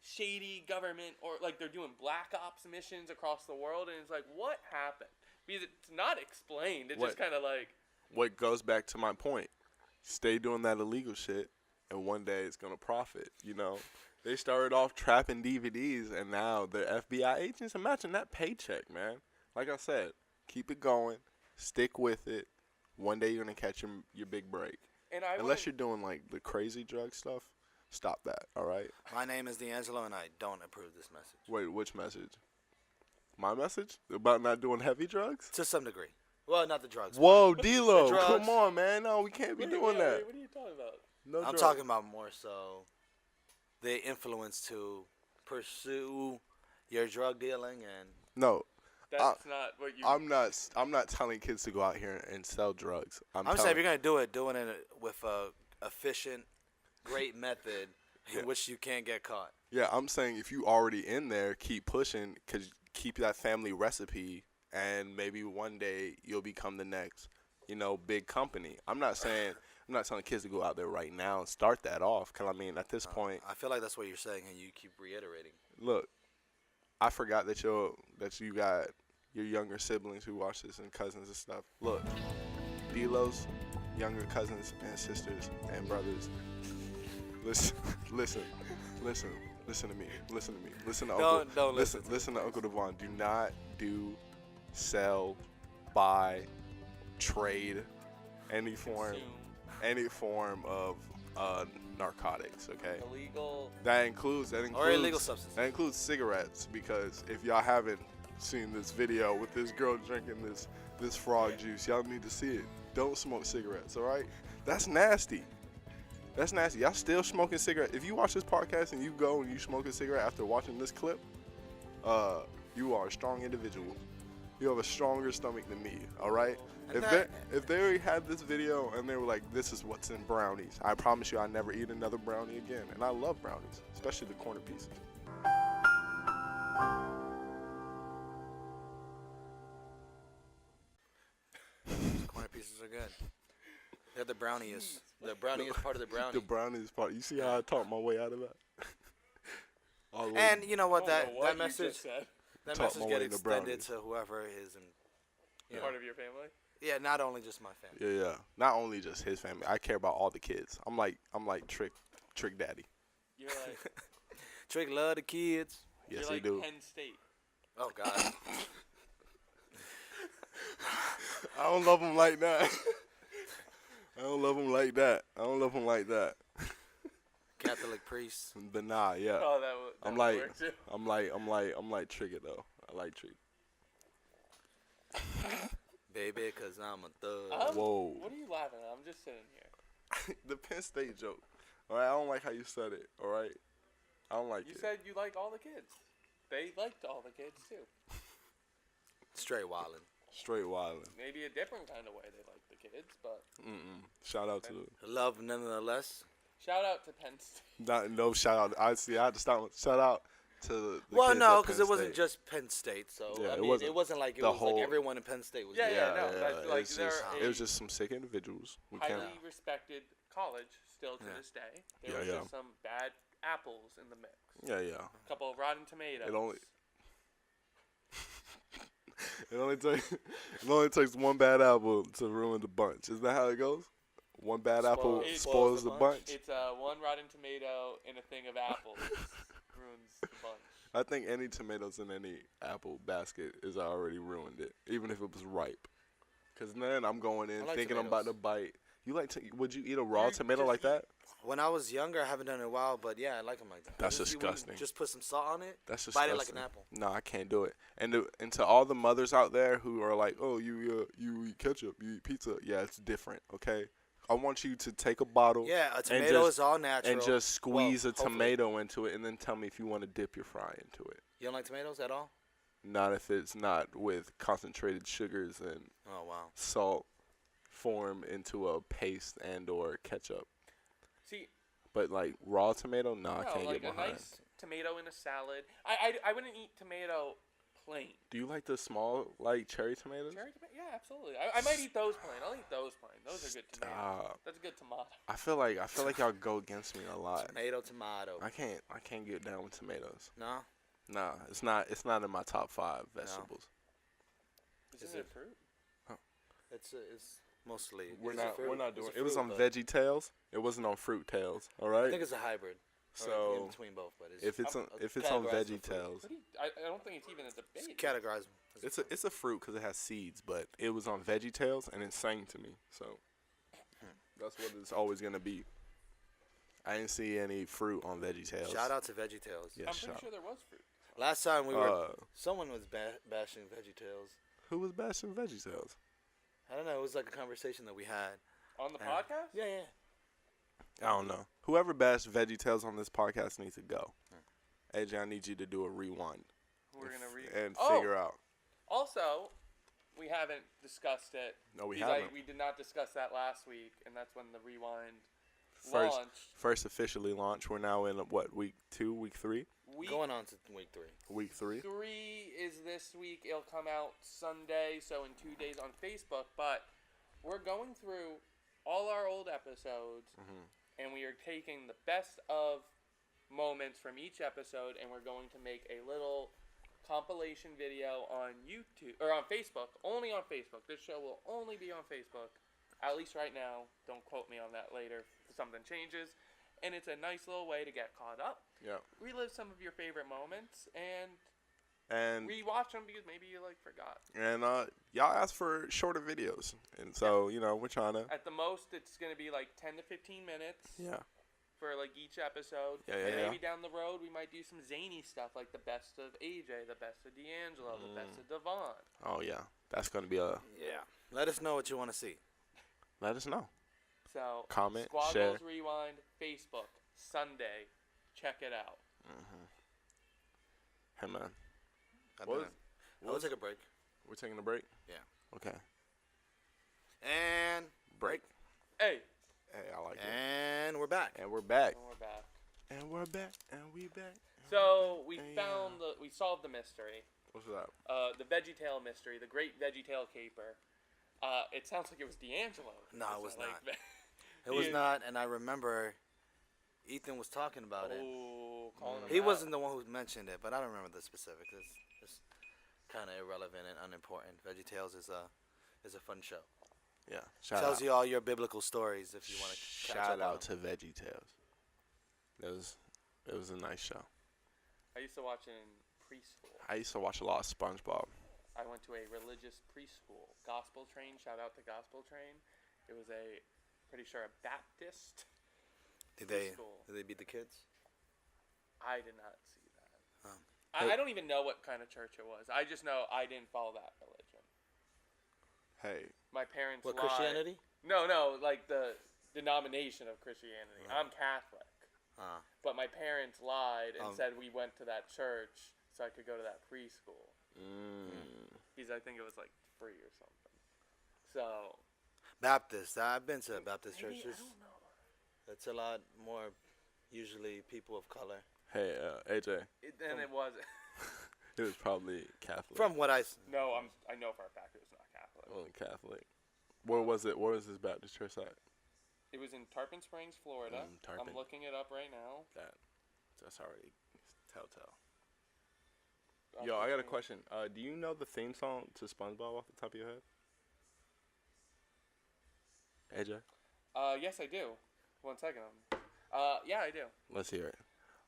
Speaker 4: shady government, or like they're doing black ops missions across the world, and it's like, what happened? Because it's not explained. It's just kind of like,
Speaker 3: what goes back to my point? Stay doing that illegal shit, and one day it's gonna profit. You know, they started off trapping DVDs, and now they're FBI agents. Imagine that paycheck, man. Like I said, keep it going, stick with it. One day you're gonna catch your big break.
Speaker 4: and
Speaker 3: Unless you're doing like the crazy drug stuff, stop that. All right.
Speaker 1: My name is D'Angelo, and I don't approve this message.
Speaker 3: Wait, which message? My message about not doing heavy drugs?
Speaker 1: To some degree. Well, not the drugs.
Speaker 3: Whoa, D-Lo,
Speaker 1: drugs.
Speaker 3: come on, man. No, we can't be doing that.
Speaker 4: What are you talking about?
Speaker 3: No
Speaker 1: I'm
Speaker 3: drugs.
Speaker 1: talking about more so the influence to pursue your drug dealing and
Speaker 3: No,
Speaker 4: That's not what you.
Speaker 3: I'm not telling kids to go out here and sell drugs.
Speaker 1: I'm saying if
Speaker 3: telling-
Speaker 1: you're gonna do it, doing it with a efficient, great method
Speaker 3: Yeah.
Speaker 1: in which you can't get caught.
Speaker 3: Yeah, I'm saying if you already in there, keep pushing, cause keep that family recipe, and maybe one day you'll become the next, big company. I'm not telling kids to go out there right now and start that off. Cause I mean, at this point,
Speaker 1: I feel like that's what you're saying, and you keep reiterating.
Speaker 3: look, I forgot that you got your younger siblings who watch this and cousins and stuff. Look, D-Lo's younger cousins and sisters and brothers. Listen to me. Listen to Uncle.
Speaker 1: Don't listen.
Speaker 3: Listen to Uncle Devon. Do not sell, buy, trade any form of narcotics. Okay.
Speaker 4: Illegal.
Speaker 3: That includes
Speaker 1: Or illegal substances.
Speaker 3: That includes cigarettes, because if y'all haven't seen this video with this girl drinking this frog juice, y'all need to see it. Don't smoke cigarettes, all right? That's nasty. That's nasty. Y'all still smoking cigarettes. If you watch this podcast and you go and you smoke a cigarette after watching this clip, you are a strong individual. You have a stronger stomach than me, all right? If they already had this video and they were like, this is what's in brownies, I promise you I never eat another brownie again. And I love brownies, especially the corner pieces.
Speaker 1: Corner pieces are good. They're the browniest. The brownie is part of the brownie.
Speaker 3: The brownies part. You see how I talked my way out of that? All the way-
Speaker 1: And you know what?
Speaker 4: I don't know what
Speaker 1: That
Speaker 4: you
Speaker 1: message
Speaker 4: just said.
Speaker 1: that
Speaker 3: Talk
Speaker 1: message
Speaker 3: my
Speaker 1: get
Speaker 3: way into
Speaker 1: extended
Speaker 3: brownies.
Speaker 1: to whoever is in. You
Speaker 4: Part
Speaker 1: know,
Speaker 4: of your family.
Speaker 1: yeah, not only just my family.
Speaker 3: yeah. Not only just his family. I care about all the kids. I'm like Trick Daddy.
Speaker 4: You're like
Speaker 1: Trick love the kids.
Speaker 3: Yes,
Speaker 4: you're
Speaker 3: he
Speaker 4: like
Speaker 3: do.
Speaker 4: Penn State.
Speaker 1: Oh God.
Speaker 3: I don't love him like that. I don't love him like that.
Speaker 1: Catholic priest.
Speaker 3: But nah, yeah.
Speaker 4: Oh, that would.
Speaker 3: I'm
Speaker 4: would
Speaker 3: like,
Speaker 4: work too.
Speaker 3: I'm like Trigger though. I like Trick.
Speaker 1: Baby, cause I'm a thug.
Speaker 3: Whoa.
Speaker 4: What are you laughing at? I'm just sitting here.
Speaker 3: The Penn State joke. All right, I don't like how you said it. All right, I don't like
Speaker 4: You
Speaker 3: it.
Speaker 4: said you like all the kids. They liked all the kids too.
Speaker 1: Straight wildin'.
Speaker 3: Straight wildin'.
Speaker 4: Maybe a different kind of way they like the kids, but
Speaker 3: Shout out to
Speaker 1: Love nonetheless.
Speaker 4: shout out to Penn State.
Speaker 3: no shout out. I had to stop. Shout out to the
Speaker 1: Well,
Speaker 3: kids
Speaker 1: no,
Speaker 3: at
Speaker 1: because
Speaker 3: Penn
Speaker 1: it wasn't
Speaker 3: State.
Speaker 1: just Penn State. So
Speaker 3: Yeah,
Speaker 1: I
Speaker 3: it
Speaker 1: mean,
Speaker 3: wasn't
Speaker 1: it wasn't like it
Speaker 3: the
Speaker 1: was
Speaker 3: whole-
Speaker 1: like everyone in Penn State was.
Speaker 4: Yeah,
Speaker 1: there.
Speaker 4: no, but, like,
Speaker 3: it's
Speaker 4: they're
Speaker 3: just,
Speaker 4: a-
Speaker 3: it was just some sick individuals. We
Speaker 4: Highly
Speaker 3: can't.
Speaker 4: respected college still to
Speaker 1: Yeah.
Speaker 4: this day.
Speaker 3: Yeah,
Speaker 4: There was
Speaker 3: yeah.
Speaker 4: just some bad apples in the mix.
Speaker 3: Yeah.
Speaker 4: A couple of rotten tomatoes.
Speaker 3: It only takes one bad apple to ruin the bunch. Is that how it goes? One bad apple
Speaker 1: Spoils
Speaker 3: spoils
Speaker 1: the
Speaker 3: the
Speaker 1: bunch.
Speaker 3: bunch.
Speaker 4: It's one rotten tomato in a thing of apples ruins the bunch.
Speaker 3: I think any tomatoes in any apple basket is already ruined it, even if it was ripe. Because then I'm going in
Speaker 1: I like
Speaker 3: thinking I'm about to
Speaker 1: tomatoes.
Speaker 3: bite. You like? Would you eat a raw
Speaker 4: You
Speaker 3: tomato
Speaker 4: just
Speaker 3: like that?
Speaker 1: When I was younger, I haven't done it in a while, but yeah, I like them like that.
Speaker 3: That's
Speaker 1: Just,
Speaker 3: disgusting.
Speaker 1: just put some salt on it.
Speaker 3: That's
Speaker 1: Bite
Speaker 3: disgusting.
Speaker 1: it like an apple.
Speaker 3: No, I can't do it. And to all the mothers out there who are like, oh, you eat ketchup, you eat pizza. Yeah, it's different. Okay. I want you to take a bottle.
Speaker 1: Yeah, a
Speaker 3: and
Speaker 1: tomato
Speaker 3: just-
Speaker 1: is all natural.
Speaker 3: And just squeeze
Speaker 1: Well,
Speaker 3: a tomato into it, and then tell me if you want to dip your fry into it.
Speaker 1: You don't like tomatoes at all?
Speaker 3: Not if it's not with concentrated sugars and
Speaker 1: Oh wow.
Speaker 3: salt form into a paste and or ketchup.
Speaker 4: See,
Speaker 3: But like raw tomato, no, I
Speaker 4: no,
Speaker 3: can't
Speaker 4: like
Speaker 3: get
Speaker 4: a
Speaker 3: behind.
Speaker 4: nice tomato in a salad. I wouldn't eat tomato plain.
Speaker 3: Do you like the small like cherry tomatoes?
Speaker 4: Cherry tomato? Yeah, absolutely. I might eat those plain. I'll eat those plain. Those are good tomatoes.
Speaker 3: Stop.
Speaker 4: That's a good tomato.
Speaker 3: I feel like y'all go against me a lot.
Speaker 1: Tomato.
Speaker 3: I can't get down with tomatoes.
Speaker 1: No.
Speaker 3: Nah, it's not in my top 5 vegetables.
Speaker 4: Isn't
Speaker 1: Is
Speaker 4: it
Speaker 1: it-
Speaker 4: a fruit?
Speaker 1: It's mostly.
Speaker 3: We're
Speaker 1: it's a
Speaker 3: not
Speaker 1: fruit.
Speaker 3: doing.
Speaker 1: It's a
Speaker 3: It was
Speaker 1: fruit,
Speaker 3: on
Speaker 1: but
Speaker 3: Veggie Tales. It wasn't on Fruit Tales. All
Speaker 1: I
Speaker 3: right.
Speaker 1: think it's a hybrid. Or
Speaker 3: So
Speaker 1: in between both, but
Speaker 3: if it's on
Speaker 1: I'll
Speaker 3: if it's on
Speaker 1: categorize it
Speaker 3: Veggie
Speaker 1: as a fruit.
Speaker 3: Tales,
Speaker 4: What do you, I don't think it's even a
Speaker 1: It's
Speaker 4: debate.
Speaker 1: categorized. as
Speaker 3: it's a fruit because it has seeds. But it was on Veggie Tales and it sang to me. So that's what it's always gonna be. I didn't see any fruit on Veggie Tales.
Speaker 1: Shout out to VeggieTales.
Speaker 3: Yeah,
Speaker 4: I'm
Speaker 3: shout.
Speaker 4: pretty sure there was fruit.
Speaker 1: Last time we were,
Speaker 3: Uh,
Speaker 1: someone was bashing VeggieTales.
Speaker 3: who was bashing Veggie Tales?
Speaker 1: I don't know. It was like a conversation that we had.
Speaker 4: On the
Speaker 1: Yeah.
Speaker 4: podcast?
Speaker 1: Yeah, yeah.
Speaker 3: I don't know. Whoever bashed Veggie Tales on this podcast needs to go. AJ, I need you to do a rewind
Speaker 4: We're going to read.
Speaker 3: and
Speaker 4: Oh,
Speaker 3: figure out.
Speaker 4: Also, we haven't discussed it.
Speaker 3: No, we
Speaker 4: because
Speaker 3: haven't.
Speaker 4: we did not discuss that last week, and that's when the rewind
Speaker 3: First,
Speaker 4: launched.
Speaker 3: first officially launched. We're now in what, week 2, week 3?
Speaker 4: Week
Speaker 1: Going on to week 3.
Speaker 3: Week 3.
Speaker 4: 3 is this week. It'll come out Sunday, so in 2 days on Facebook. But we're going through all our old episodes, and we are taking the best of moments from each episode, and we're going to make a little compilation video on YouTube or on Facebook. Only on Facebook. This show will only be on Facebook, at least right now. Don't quote me on that later if something changes. And it's a nice little way to get caught up,
Speaker 3: Yeah.
Speaker 4: relive some of your favorite moments, and
Speaker 3: And
Speaker 4: rewatch them because maybe you forgot.
Speaker 3: y'all asked for shorter videos. And so, we're trying to.
Speaker 4: At the most, it's gonna be 10 to 15 minutes.
Speaker 3: Yeah.
Speaker 4: For each episode.
Speaker 3: Yeah,
Speaker 4: And
Speaker 3: yeah.
Speaker 4: maybe down the road we might do some zany stuff like the best of AJ, the best of D'Angelo, the best of Devon.
Speaker 3: Oh, yeah. That's going to be
Speaker 1: Yeah. Let us know what you want to see.
Speaker 3: let us know.
Speaker 4: So
Speaker 3: Comment,
Speaker 4: Squad
Speaker 3: share.
Speaker 4: Goals Rewind, Facebook, Sunday. Check it out.
Speaker 3: Hey, man.
Speaker 1: We'll take a break.
Speaker 3: We're taking a break?
Speaker 1: Yeah.
Speaker 3: Okay.
Speaker 1: And
Speaker 3: Break.
Speaker 4: Hey,
Speaker 3: Hey, I like it.
Speaker 1: and we're back.
Speaker 3: And we're back.
Speaker 4: and we're back.
Speaker 3: And we're back. And we back.
Speaker 4: So we
Speaker 3: Hey,
Speaker 4: we solved the mystery.
Speaker 3: What's that?
Speaker 4: The VeggieTale mystery, the great VeggieTale caper. It sounds like it was D'Angelo.
Speaker 1: No, it was not.
Speaker 4: Ve-
Speaker 1: It was
Speaker 4: Yeah.
Speaker 1: not, and I remember Ethan was talking about it.
Speaker 4: Oh, calling him
Speaker 1: He
Speaker 4: out.
Speaker 1: wasn't the one who mentioned it, but I don't remember the specifics. It's kind of irrelevant and unimportant. VeggieTales is a fun show.
Speaker 3: Yeah. Shout
Speaker 1: Tells
Speaker 3: out.
Speaker 1: you all your biblical stories if you want to.
Speaker 3: Shout out to Veggie Tales. It was a nice show.
Speaker 4: I used to watch it in preschool.
Speaker 3: I used to watch a lot of SpongeBob.
Speaker 4: I went to a religious preschool, Gospel Train. Shout out to Gospel Train. It was pretty sure a Baptist.
Speaker 1: Did they
Speaker 4: preschool.
Speaker 1: beat the kids?
Speaker 4: I did not see that.
Speaker 1: Oh.
Speaker 4: I don't even know what kind of church it was. I just know I didn't follow that religion.
Speaker 3: Hey.
Speaker 4: My parents
Speaker 1: What,
Speaker 4: lied.
Speaker 1: Christianity?
Speaker 4: No, like the denomination of Christianity. I'm Catholic. But my parents lied and said we went to that church so I could go to that preschool. Because I think it was free or something. So
Speaker 1: Baptist. I've been to Baptist
Speaker 4: maybe,
Speaker 1: churches.
Speaker 4: I don't know.
Speaker 1: It's a lot more usually people of color.
Speaker 3: Hey, AJ.
Speaker 4: It wasn't.
Speaker 3: It was probably Catholic.
Speaker 1: From what I
Speaker 4: No, I know for a fact it was not Catholic.
Speaker 3: Only Catholic. Where was it? Where was this Baptist church at?
Speaker 4: It was in Tarpon Springs, Florida.
Speaker 3: Tarpon.
Speaker 4: I'm looking it up right now.
Speaker 3: That's already telltale. Yo, I got a question. Do you know the theme song to SpongeBob off the top of your head? AJ?
Speaker 4: Yes, I do. 1 second. Yeah, I do.
Speaker 3: Let's hear it.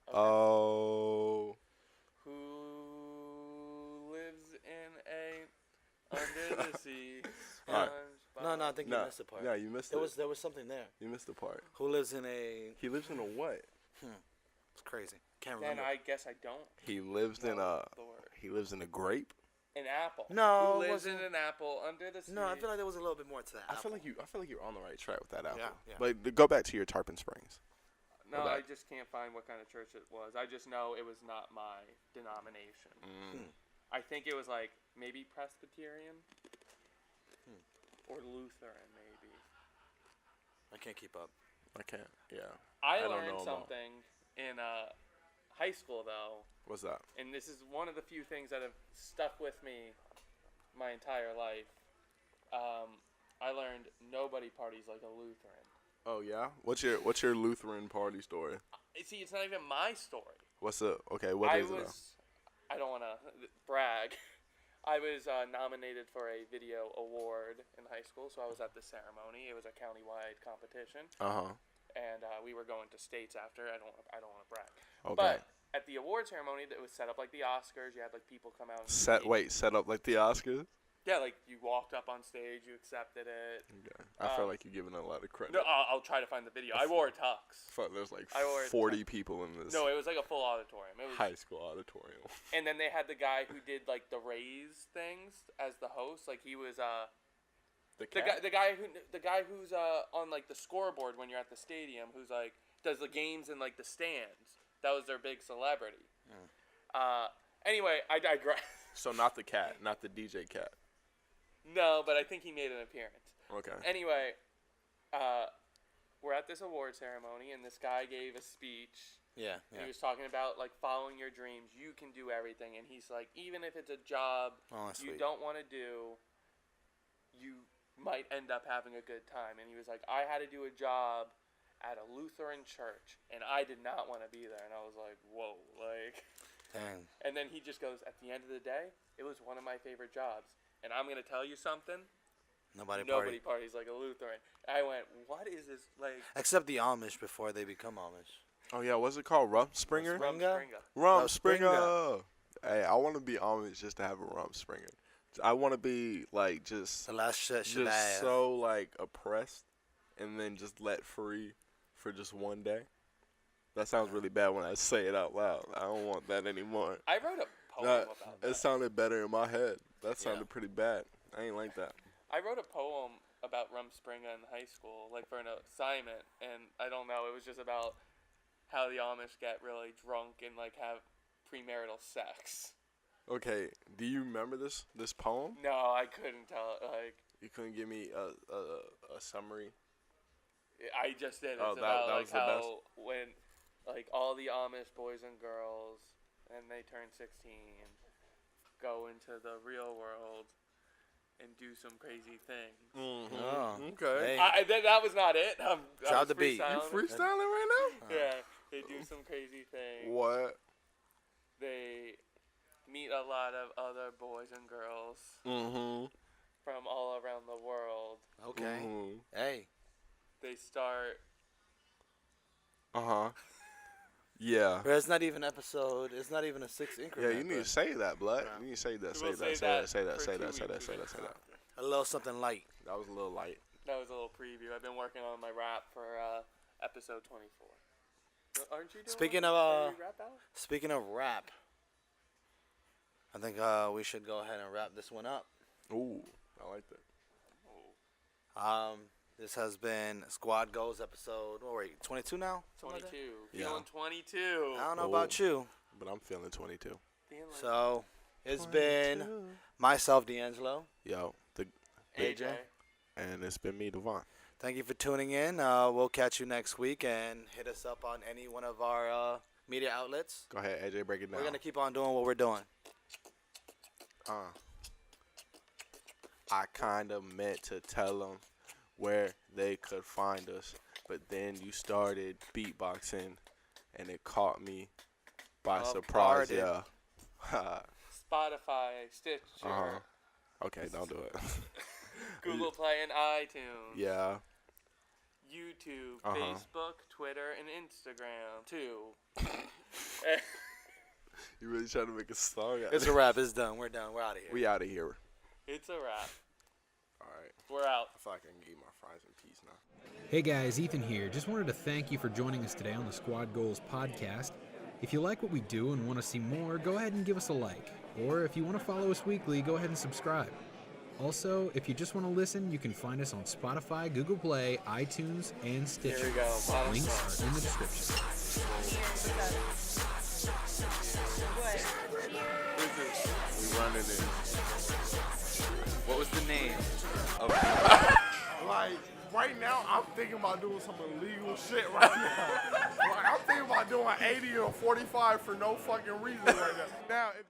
Speaker 4: Okay.
Speaker 3: Oh.
Speaker 4: Who lives in a under the sea?
Speaker 3: Alright.
Speaker 1: No, I think you
Speaker 3: No,
Speaker 1: missed the part.
Speaker 3: no, you missed
Speaker 1: There
Speaker 3: it.
Speaker 1: was something there.
Speaker 3: You missed the part.
Speaker 1: Who lives in a?
Speaker 3: He lives in a what?
Speaker 1: It's crazy. Can't
Speaker 4: Then
Speaker 1: remember.
Speaker 4: I guess I don't
Speaker 3: He lives in
Speaker 4: know
Speaker 3: a.
Speaker 4: the word.
Speaker 3: He lives in a grape.
Speaker 4: An apple.
Speaker 1: No,
Speaker 4: Who
Speaker 1: it
Speaker 4: lives in
Speaker 1: wasn't.
Speaker 4: an apple under the sea?
Speaker 1: No, I feel like there was a little bit more to that.
Speaker 3: I feel like you're on the right track with that apple.
Speaker 1: Yeah.
Speaker 3: But go back to your Tarpon Springs.
Speaker 4: No,
Speaker 3: Go
Speaker 4: I
Speaker 3: back.
Speaker 4: just can't find what kind of church it was. I just know it was not my denomination. I think it was like maybe Presbyterian or Lutheran, maybe.
Speaker 1: I can't keep up.
Speaker 3: I can't. Yeah.
Speaker 4: I
Speaker 3: don't know
Speaker 4: learned
Speaker 3: about-
Speaker 4: something in high school though,
Speaker 3: What's that?
Speaker 4: and this is one of the few things that have stuck with me my entire life. I learned nobody parties like a Lutheran.
Speaker 3: Oh yeah. What's your Lutheran party story?
Speaker 4: See, it's not even my story.
Speaker 3: What's the okay? What is it?
Speaker 4: I don't want to brag. I was nominated for a video award in high school, so I was at the ceremony. It was a county-wide competition,
Speaker 3: Uh huh.
Speaker 4: and we were going to states after. I don't want to brag.
Speaker 3: Okay.
Speaker 4: But at the award ceremony, that was set up like the Oscars. You had like people come out. And
Speaker 3: Set
Speaker 4: speak.
Speaker 3: set up like the Oscars.
Speaker 4: Yeah, like you walked up on stage, you accepted it.
Speaker 3: Okay. I feel like you're giving a lot of credit.
Speaker 4: No, I'll try to find the video. I wore a tux.
Speaker 3: Fuck, there's like
Speaker 4: I wore it
Speaker 3: 40 people in this
Speaker 4: No, it was like a full auditorium. It was,
Speaker 3: high school auditorium.
Speaker 4: and then they had the guy who did like the raise things as the host. Like he was the guy who's on like the scoreboard when you're at the stadium, who's like does the games in like the stands. That was their big celebrity. Anyway, I digress.
Speaker 3: So not the cat, not the DJ cat.
Speaker 4: No, but I think he made an appearance.
Speaker 3: Okay.
Speaker 4: Anyway, we're at this award ceremony, and this guy gave a speech.
Speaker 1: Yeah.
Speaker 4: And he was talking about like following your dreams. You can do everything, and he's like, even if it's a job you
Speaker 1: Sweet.
Speaker 4: don't want to do, you might end up having a good time. And he was like, I had to do a job at a Lutheran church, and I did not want to be there. And I was like, whoa, like.
Speaker 1: Dang.
Speaker 4: And then he just goes, at the end of the day, it was one of my favorite jobs. And I'm gonna tell you something.
Speaker 1: Nobody
Speaker 4: parties like a Lutheran. I went, what is this like?
Speaker 1: except the Amish before they become Amish.
Speaker 3: Oh yeah, what's it called? Rumspringer?
Speaker 1: Springa?
Speaker 3: Rumspringer. Hey, I want to be Amish just to have a Rumspringer. I want to be like just
Speaker 1: The last shit should
Speaker 3: just
Speaker 1: have.
Speaker 3: so like oppressed, and then just let free for just one day. That sounds really bad when I say it out loud. I don't want that anymore.
Speaker 4: I wrote a poem
Speaker 3: That,
Speaker 4: about that.
Speaker 3: it sounded better in my head. That sounded pretty bad. I ain't like that.
Speaker 4: I wrote a poem about Rumspringa in high school, like for an assignment, and I don't know, it was just about how the Amish get really drunk and like have premarital sex.
Speaker 3: Okay, do you remember this poem?
Speaker 4: No, I couldn't tell. Like,
Speaker 3: You couldn't give me a summary.
Speaker 4: I just did. It's
Speaker 3: Oh,
Speaker 4: about
Speaker 3: that
Speaker 4: like
Speaker 3: was the best.
Speaker 4: how when like all the Amish boys and girls, and they turn 16, go into the real world and do some crazy things.
Speaker 3: Mm-hmm.
Speaker 1: Oh.
Speaker 3: Okay.
Speaker 1: Hey.
Speaker 4: That was not it. I
Speaker 1: Drop
Speaker 4: was
Speaker 1: the beat. You
Speaker 3: You
Speaker 4: freestyling.
Speaker 3: freestyling right now?
Speaker 4: Yeah, they do some crazy things.
Speaker 3: What?
Speaker 4: They meet a lot of other boys and girls
Speaker 3: Mm-hmm.
Speaker 4: from all around the world.
Speaker 1: Okay.
Speaker 3: Mm-hmm.
Speaker 1: Hey.
Speaker 4: They start.
Speaker 3: Uh-huh. Yeah.
Speaker 1: But it's not even episode. It's not even a 6
Speaker 3: Yeah,
Speaker 1: increment.
Speaker 3: you need to say that, blood. You need to say that, say
Speaker 4: We'll
Speaker 3: that,
Speaker 4: say
Speaker 3: say that, say
Speaker 4: that
Speaker 3: that,
Speaker 4: for
Speaker 3: say
Speaker 4: 2
Speaker 3: that, say that,
Speaker 4: weeks.
Speaker 3: say that, say that.
Speaker 1: A little something light.
Speaker 3: That was a little light.
Speaker 4: That was a little preview. I've been working on my rap for episode 24. Aren't you doing
Speaker 1: Speaking
Speaker 4: one?
Speaker 1: of,
Speaker 4: Are you rap out?
Speaker 1: Speaking of rap, I think we should go ahead and wrap this one up.
Speaker 3: Ooh, I like that.
Speaker 1: This has been Squad Goals episode. What were you, 22 now? Something
Speaker 4: 22.
Speaker 1: like
Speaker 3: Yeah.
Speaker 4: Feeling 22.
Speaker 1: that? I don't know
Speaker 3: Oh.
Speaker 1: about you.
Speaker 3: But I'm feeling 22.
Speaker 4: Feeling
Speaker 1: So it's been myself, D'Angelo.
Speaker 3: Yo, the
Speaker 4: AJ.
Speaker 3: and it's been me, Devon.
Speaker 1: Thank you for tuning in. We'll catch you next week and hit us up on any one of our media outlets.
Speaker 3: Go ahead, AJ, break it down.
Speaker 1: We're gonna keep on doing what we're doing.
Speaker 3: I kind of meant to tell them where they could find us, but then you started beatboxing, and it caught me by surprise.
Speaker 1: Pardon.
Speaker 3: Yeah.
Speaker 4: Spotify, Stitcher,
Speaker 3: Uh-huh. Okay, don't do it.
Speaker 4: Google Play, and iTunes.
Speaker 3: Yeah.
Speaker 4: YouTube,
Speaker 3: Uh-huh.
Speaker 4: Facebook, Twitter, and Instagram too.
Speaker 3: You really trying to make a song out
Speaker 1: It's
Speaker 3: of
Speaker 1: a wrap. It's done. We're done. We're out of here.
Speaker 3: We out of here.
Speaker 4: It's a wrap.
Speaker 3: All right.
Speaker 4: We're out.
Speaker 3: I feel like I can eat my fries in peace now.
Speaker 5: Hey guys, Ethan here. Just wanted to thank you for joining us today on the Squad Goals podcast. If you like what we do and want to see more, go ahead and give us a like. Or if you want to follow us weekly, go ahead and subscribe. Also, if you just want to listen, you can find us on Spotify, Google Play, iTunes, and Stitcher.
Speaker 4: Here we go. Bottom
Speaker 5: Links are in the description.
Speaker 3: We running it.
Speaker 1: What was the name?
Speaker 6: Like, right now, I'm thinking about doing some illegal shit right now. Like, I'm thinking about doing 80 or 45 for no fucking reason right now. Now, if